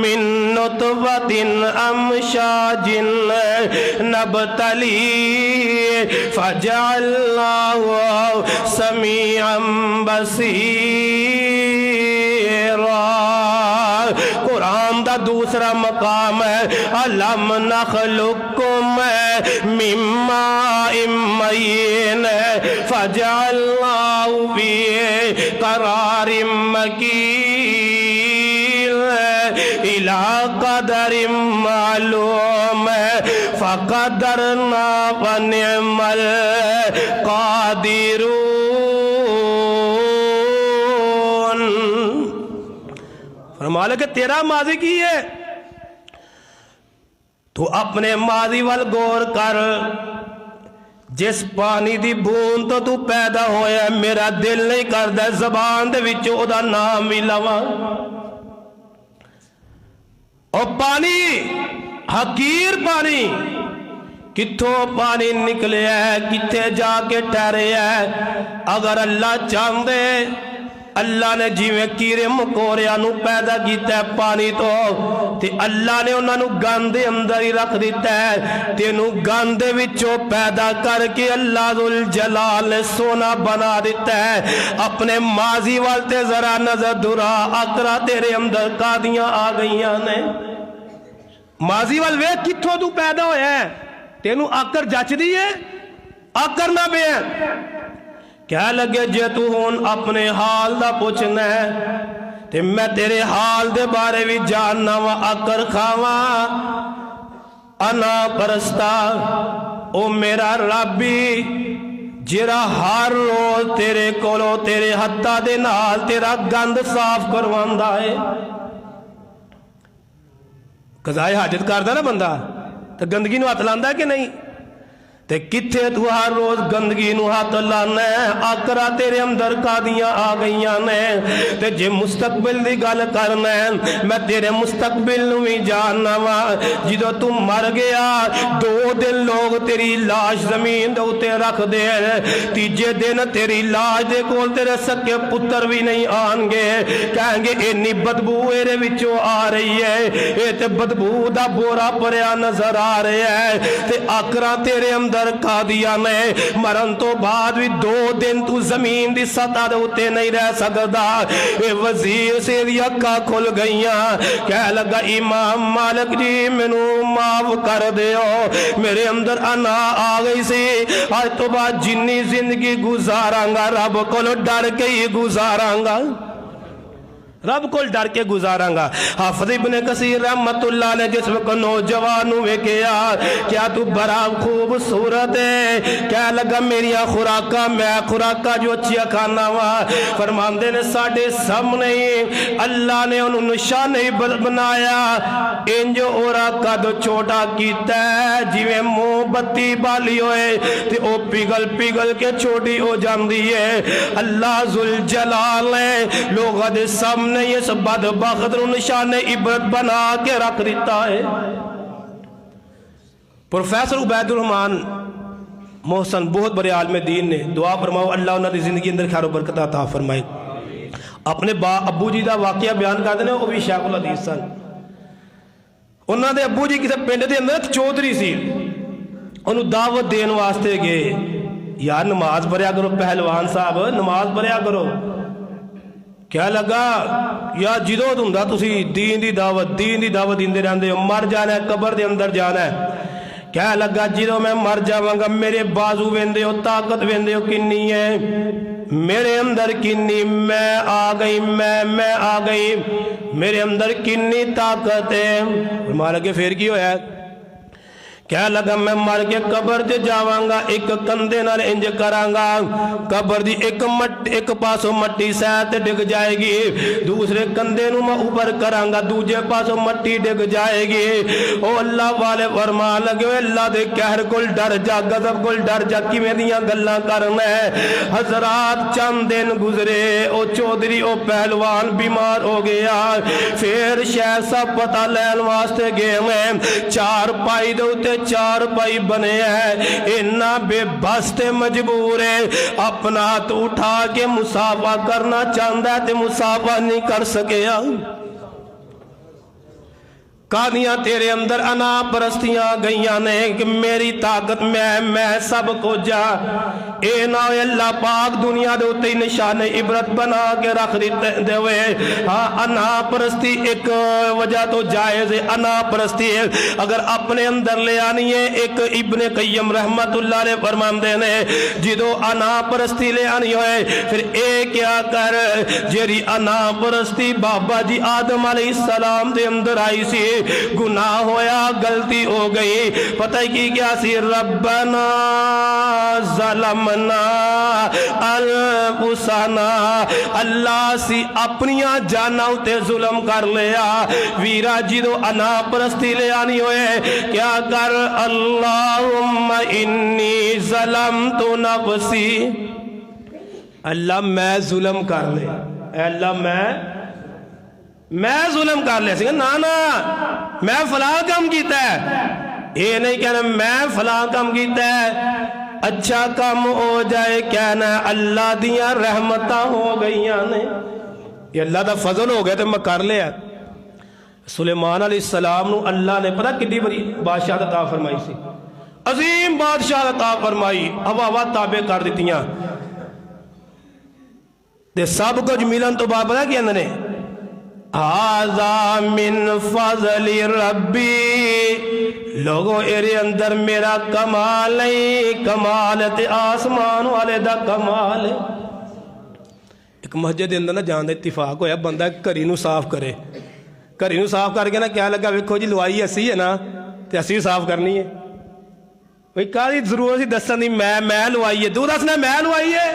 من نطفۃ امشاج نبتلیہ فجعلناہ سمیعا بصیرا۔ قرآن دا دوسرا مقام ہے علم نخلقکم من ماء مہین فجعلناہ فی قرار مکین الی قدر معلوم فقدرنا فنعم القادرون۔ فرمایا کہ تیرا ماضی کی ہے، تو اپنے ماضی وال غور کر۔ جس پانی دی بوند تو تو پیدا ہویا، میرا دل نہیں کردا زبان دے وچ او دا نام بھی لواں۔ او پانی حقیر پانی کتھوں پانی نکلے ہے، کتھے جا کے ٹھہرے ہے؟ اگر اللہ چاہندے اللہ نے جیویں کیڑے مکوڑیاں نو پیدا کیتا ہے پانی تو، تے اللہ نے انہاں نو گند دے اندر ہی رکھ دیتا ہے، تینوں گند دے وچوں پیدا کر کے اللہ ذوالجلال نے سونا بنا دیتا ہے۔ اپنے ماضی والتے ذرا نظر دورا، اقرا تیرے اندر قادیاں آ گئیاں نے۔ ماضی وال ویکھ کتھوں تو پیدا ہویا ہے، تینوں آکر جچ دی ہے؟ آکر نہ بے کیا لگے جے تو ہون اپنے حال دا پوچھنا ہے تے میں تیرے حال دے بارے بھی جاننا وا، آکر کھاواں انا پرستا او میرا ربی جیرا ہر روز تیرے کولو تیرے ہتھاں دے نال تیرا گند صاف کرواندا ہے۔ قضائے حاجت کردا نا بندہ تے گندگی نو ہاتھ لاندا کہ نہیں؟ تے کتھے تو ہر روز گندگی نو ہاتھ لانا ہے؟ آقرا تیرے اندر قادیاں آ گئیاں نے۔ تے جے مستقبل دی گل کرنا ہے، میں تیرے مستقبل نو بھی جاننا وا۔ جدو تم مر گیا 2 دن لوگ تیری لاش زمین دے اوتے رکھ دے، تیجے دن تیری لاش دے کول تیرے سکے پتر بھی نہیں آن گے، کہیں گے اینی بدبو ایرے وچوں آ رہی ہے، اے تے بدبو دا بورا پریا نظر آ رہا ہے۔ تے آقرا تیرے اندر قادیاں نے مرن تو بعد بھی 2 دن تو زمین دی سطح دے اتے نہیں رہ سکدا۔ اے وزیر سے دی اکھاں کھل گئیاں، کہہ لگا امام مالک جی مینوں معاف کر دیو، میرے اندر انا آ گئی سی، آج تو بعد جنی زندگی گزاراں گا رب کول ڈر کے ہی گزاراں گا۔ رب کو ڈر کے گزاراں گا۔ حافظ ابن کثیر رحمت اللہ نے جس وقت نوجوان ہوئے کیا تو بڑا خوبصورت ہے، کیا لگا میری خوراکاں میں خوراکاں جو اچھیا کھانا وا، فرماندے نے ساڑھے سامنے اللہ نے انہوں نشان بنایا انجو اورا قد چھوٹا کیتا ہے جویں موم بتی بالی ہوئے تے او پگھل کے چھوٹی ہو جاندی ہے۔ اللہ ذوالجلال نے لوگوں دے سامنے یہ سب بدبخت نو نشان عبرت بنا کے رکھ دیتا ہے۔ پروفیسر عبید الرحمان محسن بہت بڑے عالم دین نے، دعا فرماؤ اللہ انہوں نے زندگی اندر خیر و برکت عطا فرمائے۔ اپنے ابو جی دا واقعہ بیان کرتے ہیں، وہ بھی شیخ الحدیث سن۔ انہوں نے ابو جی کسی پنڈ دے اندر چودھری سی، انہوں دعوت دین واسطے گئے، یار نماز پڑھیا کرو پہلوان صاحب، نماز پڑھیا کرو۔ کیا لگا یا جدو دھندا تسی دین دی دعوت دیندے رہندے ہو، مر جانا ہے قبر دے اندر جانا ہے۔ کیا لگا جدو میں مر جاواں گا میرے بازو ویندے ہو، طاقت ویندے ہو کنی ہے، میرے اندر کنی میں آ گئی میرے اندر کنی طاقت ہے۔ فرما لگے پھر کی ہویا ہے؟ کیا لگا میں مر کے قبر تے جاواں گا، ایک کندھے نال انج کراں گا، قبر دی ایک پاسوں مٹی سیت ڈگ جائے گی، دوسرے کندھے نو میں اوپر کراں گا، دوجے پاسوں مٹی ڈگ جائے گی۔ او اللہ والے فرما لگے اللہ دے قہر کول ڈر جا، غضب کول ڈر جا، کیویں دیاں گلاں کرنا ہے۔ حضرات چند دن گزرے، او چودھری او پہلوان بیمار ہو گیا، پھر شیخ صاحب پتہ لین واسطے گئے میں، چار پائی دے چار پائی بنے ہیں، انہاں بے بستے مجبور ہے، اپنا ہاتھ اٹھا کے مصافحہ کرنا چاہتا ہے تے مصافحہ نہیں کر سکیا۔ کہانیاں تیرے اندر انا پرستیاں گئیاں نے کہ میری طاقت میں سب کو جا، اے نا اللہ پاک دنیا دے اتے نشان عبرت بنا کے رکھ دے ہوئے۔ ہاں انا پرستی ایک وجہ تو جائز ہے، انا پرستی ہے اگر اپنے اندر لے آنی ہے، ایک ابن قیم رحمت اللہ نے فرماندے نے جدو انا پرستی لے آنی ہوئے پھر اے کیا کر، جیری انا پرستی بابا جی آدم علیہ السلام دے اندر آئی سی، گناہ ہویا غلطی ہو گئی، پتہ کی کیا سی، ربنا ظلمنا انفسنا، اللہ سی اپنیاں جاناں تے ظلم کر لیا۔ ویرا جدو انا پرستی لے آنی ہوئے کیا کر، اللہم انی ظلمت نفسی، اللہ میں ظلم کر لے، اے اللہ میں ظلم کر لے سکتا، نا میں فلاں کام کیتا ہے، یہ نہیں کہنا میں فلاں کام کیتا ہے، اچھا کام ہو جائے کہنا اللہ دیاں رحمتاں ہو گئیاں نے، یہ اللہ دا فضل ہو گیا تو میں کر لیا۔ سلیمان علیہ السلام نو اللہ نے پتہ کتنی بڑی بادشاہ عطا فرمائی سی، عظیم بادشاہ عطا فرمائی، ہوا تابع کر دیتیاں، دے سب کچھ ملن تو بعد پتہ کیا انہوں نے، هذا من فضل ربی، لوگوں ایرے اندر میرا کمال نہیں، کمال تے آسمان والے دا کمال ہے۔ ایک مسجد اندر نہ جان دا اتفاق ہویا، بندہ گھری نو صاف کرے، گھری نو صاف کر کے نا کیا لگا ویکھو جی لوائی اسی ہے نا تے اسی صاف کرنی ہے، وہی کاری ضرورت سی دسن دی میں لوائی ہے، دو دسنا میں لوائی ہے،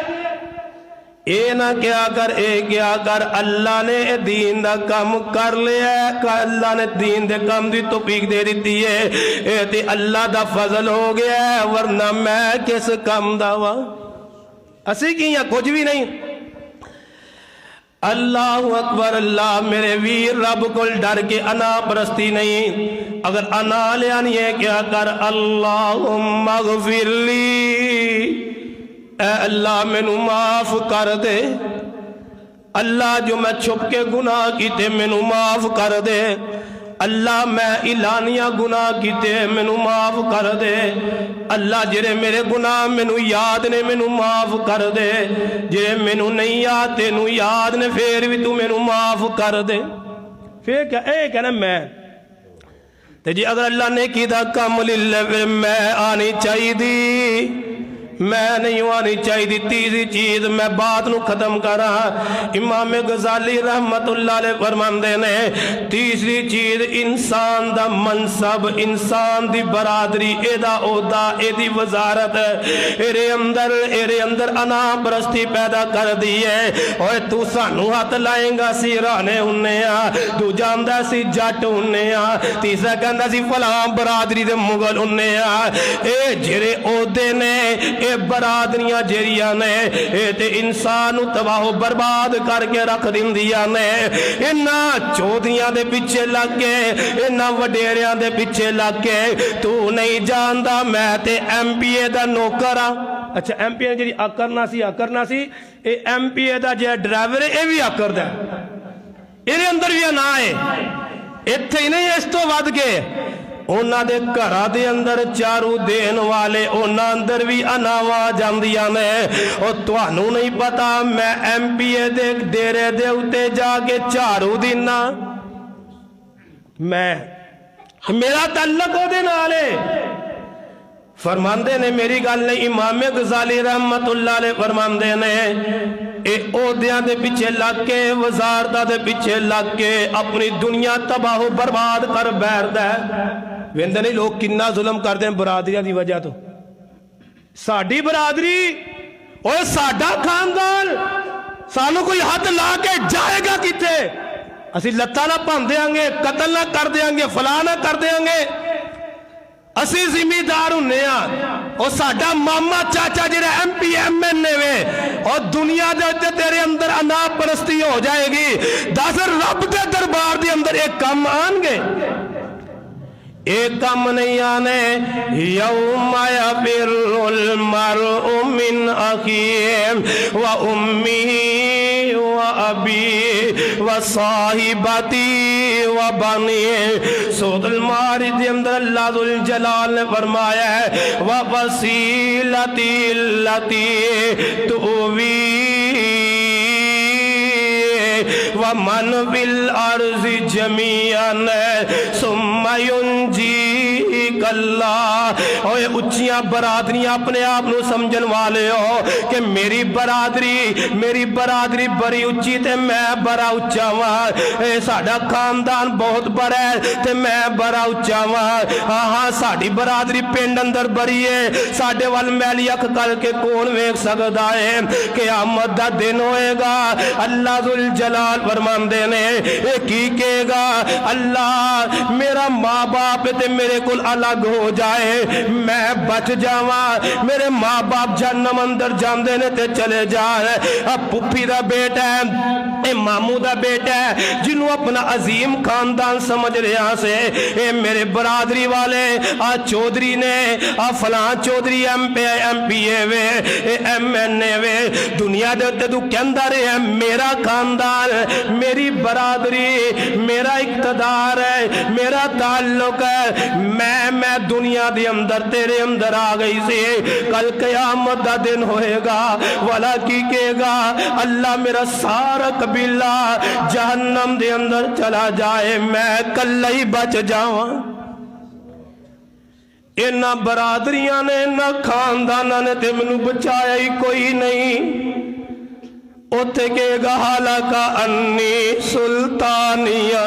اے نہ کیا کر اللہ نے دین دا کام کر لیا ہے، اللہ نے دین دے کام دی توفیق دے دیتی ہے، اے تے اللہ دا فضل ہو گیا ہے، ورنہ میں کس کام دا وا، اسی کی یا کچھ بھی نہیں۔ اللہ اکبر، اللہ میرے ویر، رب کل ڈر کے انا پرستی نہیں، اگر انا لے آنی ہے کیا کر، اللہم اغفر لی، اے اللہ مینوں معاف کر دے، اللہ جو میں چھپ کے گناہ کیتے مینوں معاف کر دے، اللہ میں اعلانیہ گناہ کیتے مینوں معاف کر دے، اللہ جڑے میرے گناہ مینوں یاد نے مینوں معاف کر دے، جڑے مینوں نہیں یاد تینوں یاد نے پھر بھی تو مینوں معاف کر دے۔ پھر کیا اے کہنا میں تے جی اگر اللہ نے کیتا کام للہ پھر میں آنی چاہی دی، میں نہیں آنی چاہیے۔ تیسری چیز میں بات نو ختم کرا، امام غزالی رحمت اللہ علیہ فرماندے نے تیسری چیز انسان دا منصب، انسان دی برادری، اے دا عہدہ، اے دی وزارت اے اندر انا پرستی پیدا کر دی ہے۔ اوے تو سانو ہاتھ لائیں گا سی رانے ہونے آ، تو جاندا سی جٹ ہونے آ، تیسرا کہندا سی فلاں برادری دے مغل ہونے آ۔ اے جڑے عہدے نے، اے برادریاں جڑیاں نے، اے تے انسان نو تباہ و برباد کر کے رکھ دیندیاں نے۔ انہاں چودھریاں دے پیچھے لگ کے، انہاں وڈیریاں دے پیچھے لگ کے تو نہیں جاندا میں تے ایم پی اے دا نوکر ہاں۔ اچھا ایم پی اے جی آکرنا C A M P A دا جے ڈرائیور ہے اے بھی آکر دا اے اندر بھی انا ہے، اتھے ہی نہیں اس تو ود کے اونا دے گھراں دے اندر چارو دین والے اونا اندر بھی اناواں جاندیاں نے۔ اور تانوں نہیں پتا میں ایم پی اے دے ڈیرے دے اُتے جا کے چارو دینا، میں میرا تعلق ہو دے نالے فرماندے نے میری گل نہیں۔ امام غزالی رحمت اللہ علیہ فرماندے نے اے عہدیاں دے پیچھے لگ کے، وزارتاں دے پیچھے لگ کے اپنی دنیا تباہ و برباد کر بیٹھدا ہے۔ ویندے نہیں لوگ کنا ظلم کردے ہیں برادریاں دی وجہ تو۔ ساڈی برادری اوے ساڈا خاندان سانو کوئی ہاتھ لا کے جائے گا کتے؟ اسی لتاں نہ بھن دیاں گے، قتل نہ کر دیاں گے، فلاں نہ کر دیاں گے، اسی ذمہ دار ہونے ہاں۔ اور ساڈا ماما چاچا جڑا M P M N A وے اور دنیا دے تے تیرے اندر انا پرستی ہو جائے گی، دس رب دے دربار دے اندر ایک کم آن گے؟ ایک کم نہیں آنے۔ یوم یفر المرء من اخیہ و امی و ابی و صاحبتی و بنی۔ سورۃ المعارج کے اندر اللہ ذو الجلال نے فرمایا ہے و فصیلتی التی تؤوی ومن بالارض جميعا ثم ينجيك اللہ۔ اوے اچھیاں برادریاں اپنے آپ نو سمجھن والے ہو کہ میری برادری بڑی اچھی تے میں بڑا اچھا ہاں، اے ساڈا خاندان بہت بڑا ہے تے میں بڑا اچھا ہاں۔ ہاں ساڈی برادری پنڈ اندر بڑی ہے، ساڈے وال میلی اکھ کر کے کون ویکھ سکدا ہے؟ قیامت دا دن ہوئے گا، اللہ ذو الجلال فرماندے نے اے کی کہے گا، اللہ میرا ماں باپ تے میرے کل الگ ہو جائے میں بچ جاواں، میرے ماں باپ جہنم اندر جاندے نے تے چلے جائے، اب پھپھی دا بیٹا ہے، اے ماموں دا بیٹا ہے جنہوں اپنا عظیم خاندان سمجھ رہا سے، اے میرے برادری والے آ چودھری نے آ فلاں چودھری ایم پی اے وے، اے ایم این اے وے، دنیا دے تے تو کہندا رہے میرا خاندان، میری برادری، میرا اقتدار ہے، میرا تعلق ہے، میں دنیا دے اندر تیرے اندر آ گئی سی، کل قیامت دا دن ہوئے گا، والا کی کہے گا اللہ میرا سارا قبیلہ جہنم دے اندر چلا جائے میں کل ہی بچ جاواں۔ انہاں برادریاں نے انہاں خانداناں نے تے منوں بچایا ہی کوئی نہیں۔ اوتے کہے گا حالکا انی سلطانیہ،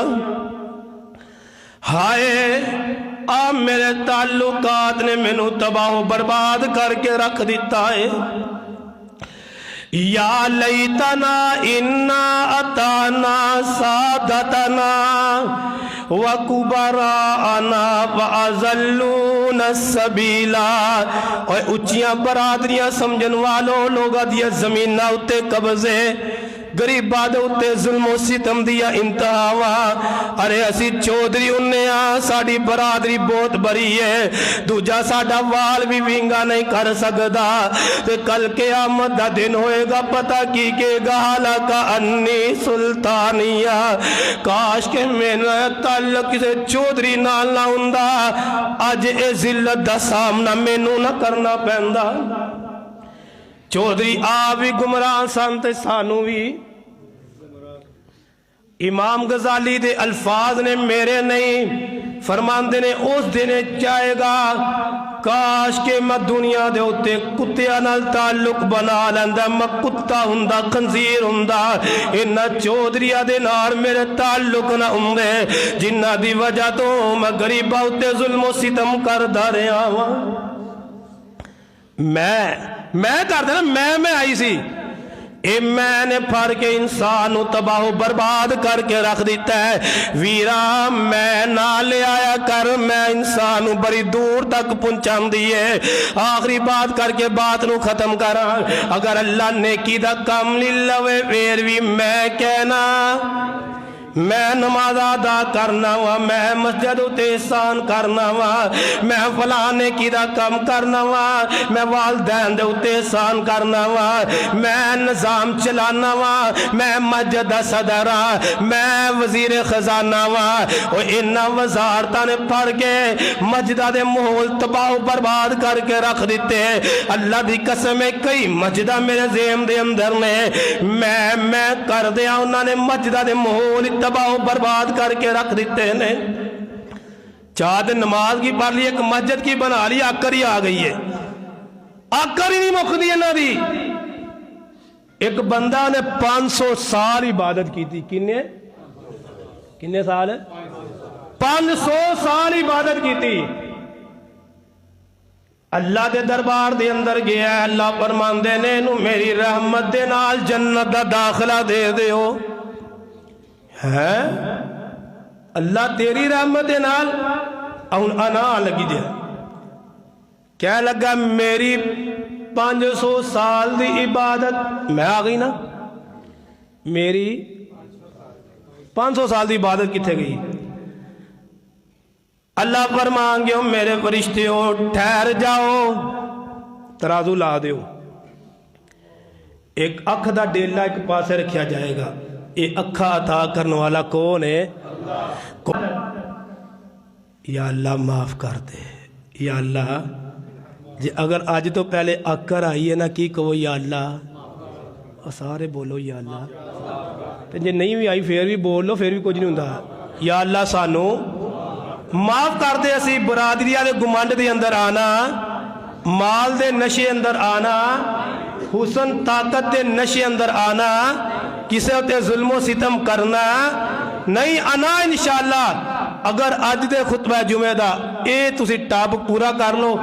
ہائے آ میرے تعلقات نے مینوں تباہ و برباد کر کے رکھ دیتا ہے۔ یا لیتنا انا اتانا سادتنا وکبراءنا فاضلونا السبیلا۔ اور اچھیاں برادریاں سمجھن والوں لوگا دیا زمینہ اتے قبضے، گریباں دے اتے ظلم و ستم دیا انتہاوا، ارے اسی چودھری انہیں ساڑی برادری بہت بڑی ہے، دوجا ساڑا وال بھی وینگا نہیں کر سکدا، تے کل قیامت دا دن ہوئے گا پتہ کی کہ گا حالکا انی سلطانیہ، کاش کہ میرا تعلق کسے چودھری نال نہ ہوندا، آج اے ذلت دا سامنا مینوں نہ کرنا پیندا۔ چودھری آپ بھی گمراہ سن تے سانو بھی۔ امام غزالی دے الفاظ نے میرے نہیں، فرماندے نے اس دن چاہے گا کاش کہ میں دنیا دے اتے کتیاں نال تعلق بنا لیندا، میں کتا ہوندا، خنزیر ہوندا، انہاں چودھریاں دے نال میرے تعلق نہ ہوندے جنہاں دی وجہ تو میں غریباں اتے ظلم و ستم کردا رہا ہاں۔ میں کر دینا میں آئی سی، اے میں نے پھڑ کے انسان تباہ و برباد کر کے رکھ دیتا ہے۔ ویرا میں نہ لے آیا کر، میں انسان بڑی دور تک پہنچان دیئے۔ آخری بات کر کے بات نو ختم کرا، اگر اللہ نیکی دا کام للوے پھر بھی میں کہنا میں نماز ادا کرنا وا، میں مسجد تے احسان کرنا وا، میں فلانے کی دا کم کرنا وا، میں والدین دے اتے احسان کرنا وا، میں نظام چلانا وا، میں مسجد دا صدر ہاں، میں وزیر خزانہ وا۔ او انہاں وزارتاں نے پڑھ کے مسجداں دے ماحول تباہ و برباد کر کے رکھ دیتے۔ اللہ دی قسم ہے کئی مسجداں میرے ذہن دے اندر نے میں کر دیا، انہاں نے مسجداں دے ماحول تباہ و برباد کر کے رکھ دیتے ہیں۔ چاہت نماز کی پڑھ لی، ایک مسجد کی بنا لی، آکر ہی آ گئی ہے، آکر ہی نہیں مک دی انہاں دی۔ ایک بندہ نے 500 سال عبادت کی تھی، کنے سال؟ 500 سال عبادت کی تھی۔ اللہ دے دربار دے اندر گیا ہے، اللہ فرماندے نے نو میری رحمت دے نال جنت دا داخلہ دے دیو ہے، اللہ تیری رحمت دے نال انا لگی دے، کیا لگا میری 500 سال دی عبادت میں آ گئی نا، میری 500 سال دی عبادت کتھے گئی؟ اللہ فرمان گے میرے فرشتے ہو ٹھہر جاؤ، ترازو لا دیو، ایک اکھ دا ڈیلا ایک پاسے رکھیا جائے گا، یہ اکھا عطا کرنے والا کون ہے؟ یا اللہ معاف کر دے، یا اللہ جی اگر آج تو پہلے اکر آئی ہے نا کی کہو یا اللہ، سارے بولو یا اللہ، جی نہیں بھی آئی پھر بھی بول لو، پھر بھی کچھ نہیں ہوندہ، یا اللہ سانو معاف کر دے، اسی برادریہ دے گمانڈ دے اندر آنا، مال دے نشے اندر آنا، حسن طاقت دے نشے اندر آنا، کسے ہوتے ظلم و ستم کرنا نہیں آنا انشاءاللہ۔ اگر آج دے خطبہ جمعہ دا اے تسی ٹاپ پورا کر لو،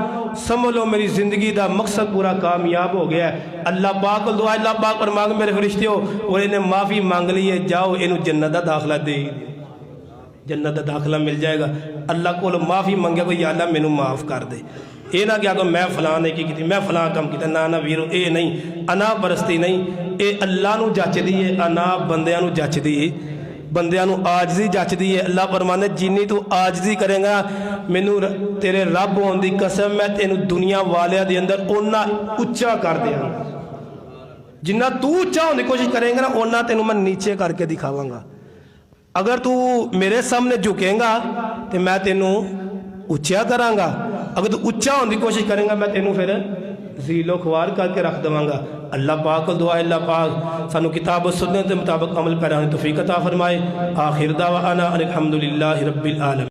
سمجھو میری زندگی دا مقصد پورا کامیاب ہو گیا ہے۔ اللہ پاک کو دعا، اللہ پاک پر مانگ میرے فرشتے ہو، اور انہیں معافی مانگ لیے، جاؤ انہوں جنت دا داخلہ دے، جنت دا داخلہ مل جائے گا۔ اللہ کو معافی مانگے کو یا اللہ میں معاف کر دے، اے نہ کیا کہ میں فلاں نے کی تھی، میں فلاں کم کی تھی، نہ ویرو اے نہیں، انا پرستی نہیں، اے اللہ نو جچ دی ہے، انا بندیاں نو جچ دی، بندیاں نو آجزی جچ دی ہے۔ اللہ فرمانے جنی تو آجزی کریں گا مینوں تیرے رب ہون دی قسم میں تینوں دنیا والے دے اندر اونا اچھا کر دیا، جنہ تو اچھا ہون دی کوشش کریں گا نا اونا تینوں میں نیچے کر کے دکھاواں گا۔ اگر تو میرے سامنے جھکیں گا تو میں تینوں اچھا کراں گا، اگر تو اچھا ہونے کی کوشش کریں گا میں تینوں پھر ذیل و خوار کر کے رکھ دوں گا۔ اللہ پاک کو دعا ہے اللہ پاک سانو کتاب و سنت کے مطابق عمل پیرانے توفیق عطا فرمائے۔ آخر دعوانا الحمدللہ رب العالمین۔